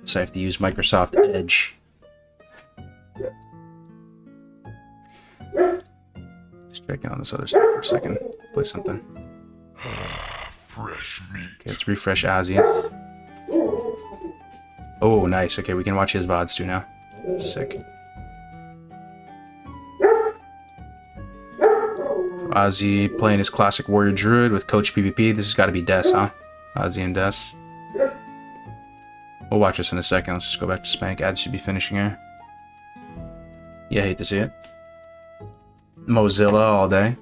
So I have to use Microsoft Edge. Just checking on this other stuff for a second. Play something. Fresh meat. Okay, let's refresh Ozzy. Oh, nice. Okay, we can watch his VODs too now. Sick. Ozzy playing his classic warrior druid with Coach PvP. This has got to be Des, huh? Ozzy and Des. We'll watch this in a second. Let's just go back to Speank. Ads should be finishing here. Yeah, hate to see it. Mozilla all day.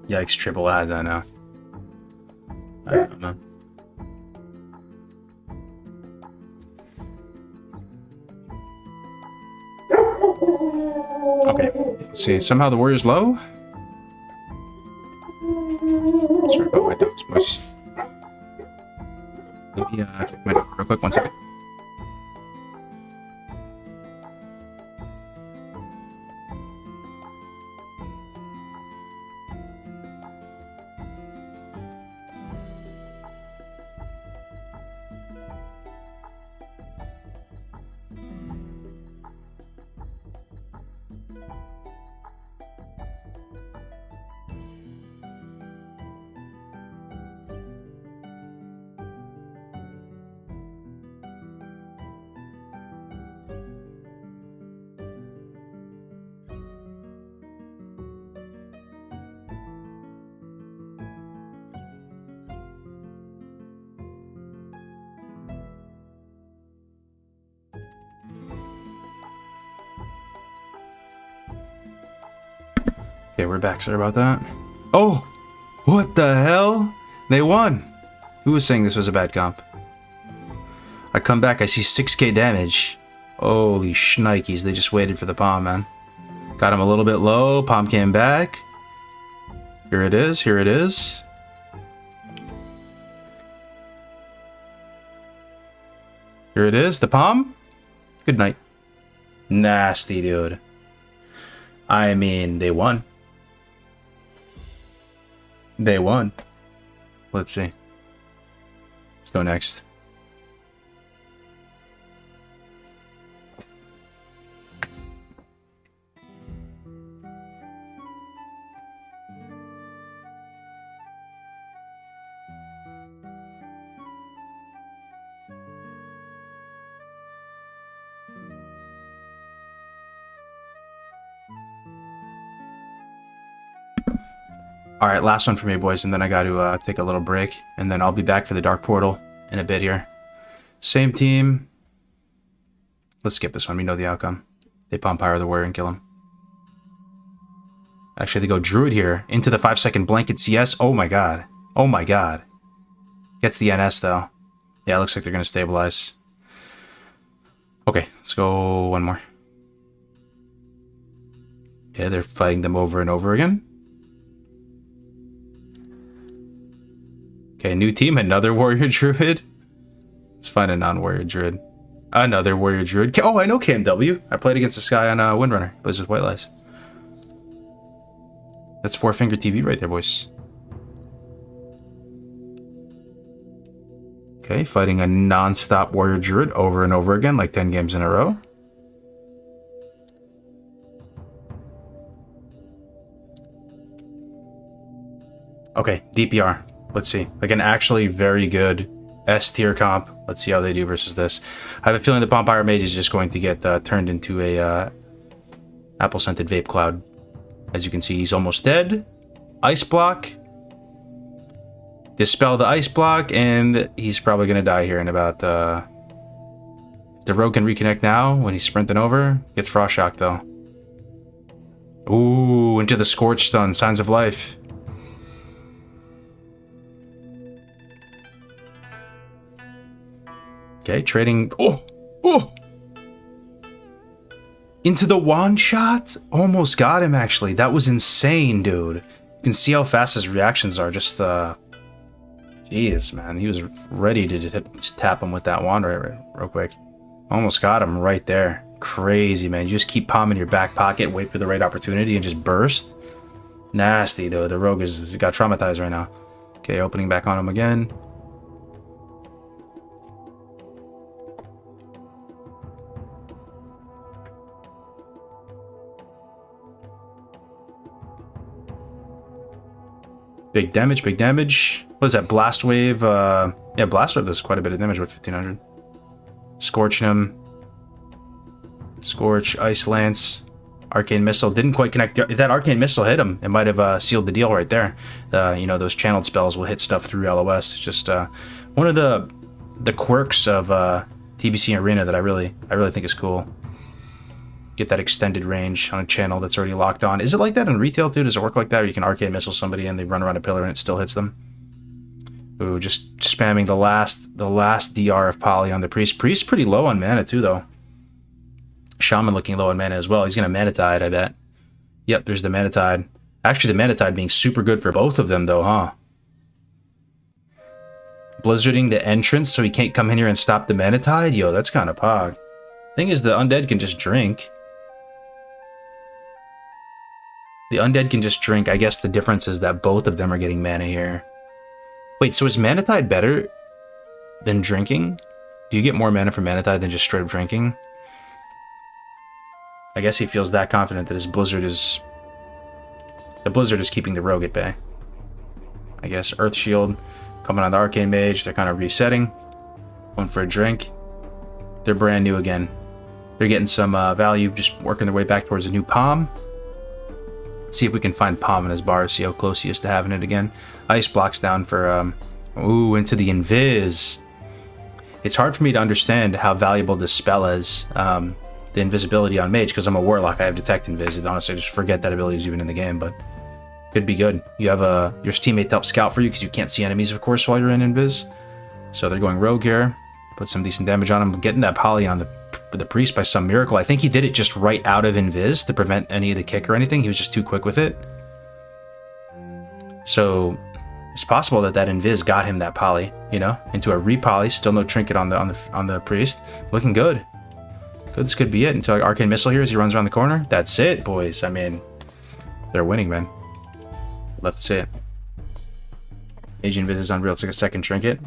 Yikes, triple ads, I know. I don't know. Okay, let's see. Somehow the warrior's low? Sorry about my dogs, boys. Let me check my dog real quick, 1 second. Okay, we're back. Sorry about that. Oh! What the hell? They won! Who was saying this was a bad comp? I come back, I see 6k damage. Holy shnikes, they just waited for the Palm, man. Got him a little bit low, Palm came back. Here it is, here it is. Here it is, the Palm. Good night. Nasty, dude. I mean, they won. They won. Let's see. Let's go next. Alright, last one for me, boys, and then I got to take a little break, and then I'll be back for the Dark Portal in a bit here. Same team. Let's skip this one. We know the outcome. They Palm Pyro the Warrior and kill him. Actually, they go Druid here into the 5-second blanket CS. Oh my god. Oh my god. Gets the NS, though. Yeah, it looks like they're going to stabilize. Okay, let's go one more. Okay, they're fighting them over and over again. Okay, new team, another warrior druid. Let's find a non-warrior druid. Another warrior druid. Oh, I know KMW. I played against this guy on Windrunner. Plays with White Lies. That's 4-finger TV right there, boys. Okay, fighting a non-stop warrior druid over and over again, like 10 games in a row. Okay, DPR. Let's see. Like an actually very good S tier comp. Let's see how they do versus this. I have a feeling the Vampire Mage is just going to get turned into a apple-scented vape cloud. As you can see, he's almost dead. Ice block. Dispel the ice block, and he's probably going to die here in about... the rogue can reconnect now when he's sprinting over. Gets Frost Shock, though. Ooh, into the Scorch Stun. Signs of Life. Okay, trading... Oh! Oh! Into the wand shot? Almost got him, actually. That was insane, dude. You can see how fast his reactions are. Just, Jeez, man. He was ready to just tap him with that wand real quick. Almost got him right there. Crazy, man. You just keep palm in your back pocket, wait for the right opportunity, and just burst. Nasty, though. The rogue has got traumatized right now. Okay, opening back on him again. Big damage, big damage. What is that? Blast Wave? Yeah, Blast Wave does quite a bit of damage with 1500. Scorching him. Scorch, Ice Lance. Arcane Missile. Didn't quite connect. If that Arcane Missile hit him, it might have sealed the deal right there. You know, those channeled spells will hit stuff through LOS. Just one of the quirks of TBC Arena that I really think is cool. Get that extended range on a channel that's already locked on. Is it like that in retail too? Does it work like that? Or you can Arcane Missile somebody and they run around a pillar and it still hits them? Ooh, just spamming the last DR of Poly on the Priest. Priest pretty low on mana too, though. Shaman looking low on mana as well. He's gonna Mana Tide, I bet. Yep, there's the Mana Tide. Actually, the Mana Tide being super good for both of them, though, huh? Blizzarding the entrance so he can't come in here and stop the Mana Tide? Yo, that's kind of pog. Thing is, the Undead can just drink. The Undead can just drink. I guess the difference is that both of them are getting mana here. Wait, so is Mana Tide better than drinking? Do you get more mana from Mana Tide than just straight up drinking? I guess he feels that confident that his Blizzard is... The Blizzard is keeping the Rogue at bay. I guess Earth Shield coming on the Arcane Mage. They're kind of resetting. Going for a drink. They're brand new again. They're getting some value, just working their way back towards a new Palm. Let's see if we can find Palm in his bar, see how close he is to having it again. Ice blocks down for, ooh, into the Invis. It's hard for me to understand how valuable this spell is, the invisibility on Mage, because I'm a Warlock, I have Detect Invis. Honestly, I just forget that ability is even in the game, but could be good. You have your teammate to help scout for you, because you can't see enemies, of course, while you're in Invis. So they're going Rogue here. Put some decent damage on him, getting that Poly on the Priest by some miracle. I think he did it just right out of Invis to prevent any of the kick or anything. He was just too quick with it. So it's possible that Invis got him that Poly, you know, into a re-Poly. Still no trinket on the Priest. Looking good. Good, this could be it until Arcane Missile here as he runs around the corner. That's it, boys. I mean, they're winning, man. Love to see it. Age Invis is unreal. It's like a second trinket.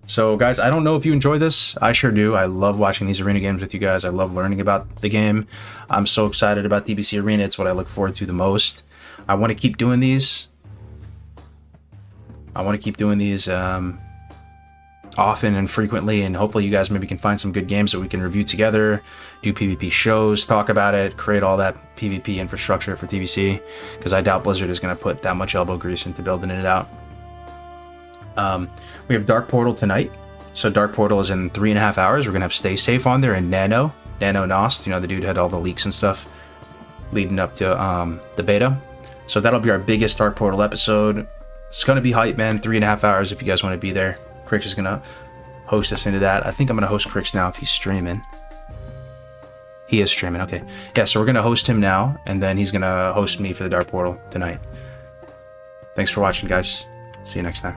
So, guys, I don't know if you enjoy this. I sure do. I love watching these arena games with you guys. I love learning about the game. I'm so excited about TBC Arena. It's what I look forward to the most. I want to keep doing these. Often and frequently, and hopefully you guys maybe can find some good games that we can review together, do PvP shows, talk about it, create all that PvP infrastructure for TBC, because I doubt Blizzard is going to put that much elbow grease into building it out. We have Dark Portal tonight. So Dark Portal is in 3.5 hours. We're going to have Stay Safe on there and Nano Nost. You know, the dude had all the leaks and stuff leading up to the beta. So that'll be our biggest Dark Portal episode. It's going to be hype, man. 3.5 hours if you guys want to be there. Crix is going to host us into that. I think I'm going to host Crix now if he's streaming. He is streaming, okay. Yeah, so we're going to host him now, and then he's going to host me for the Dark Portal tonight. Thanks for watching, guys. See you next time.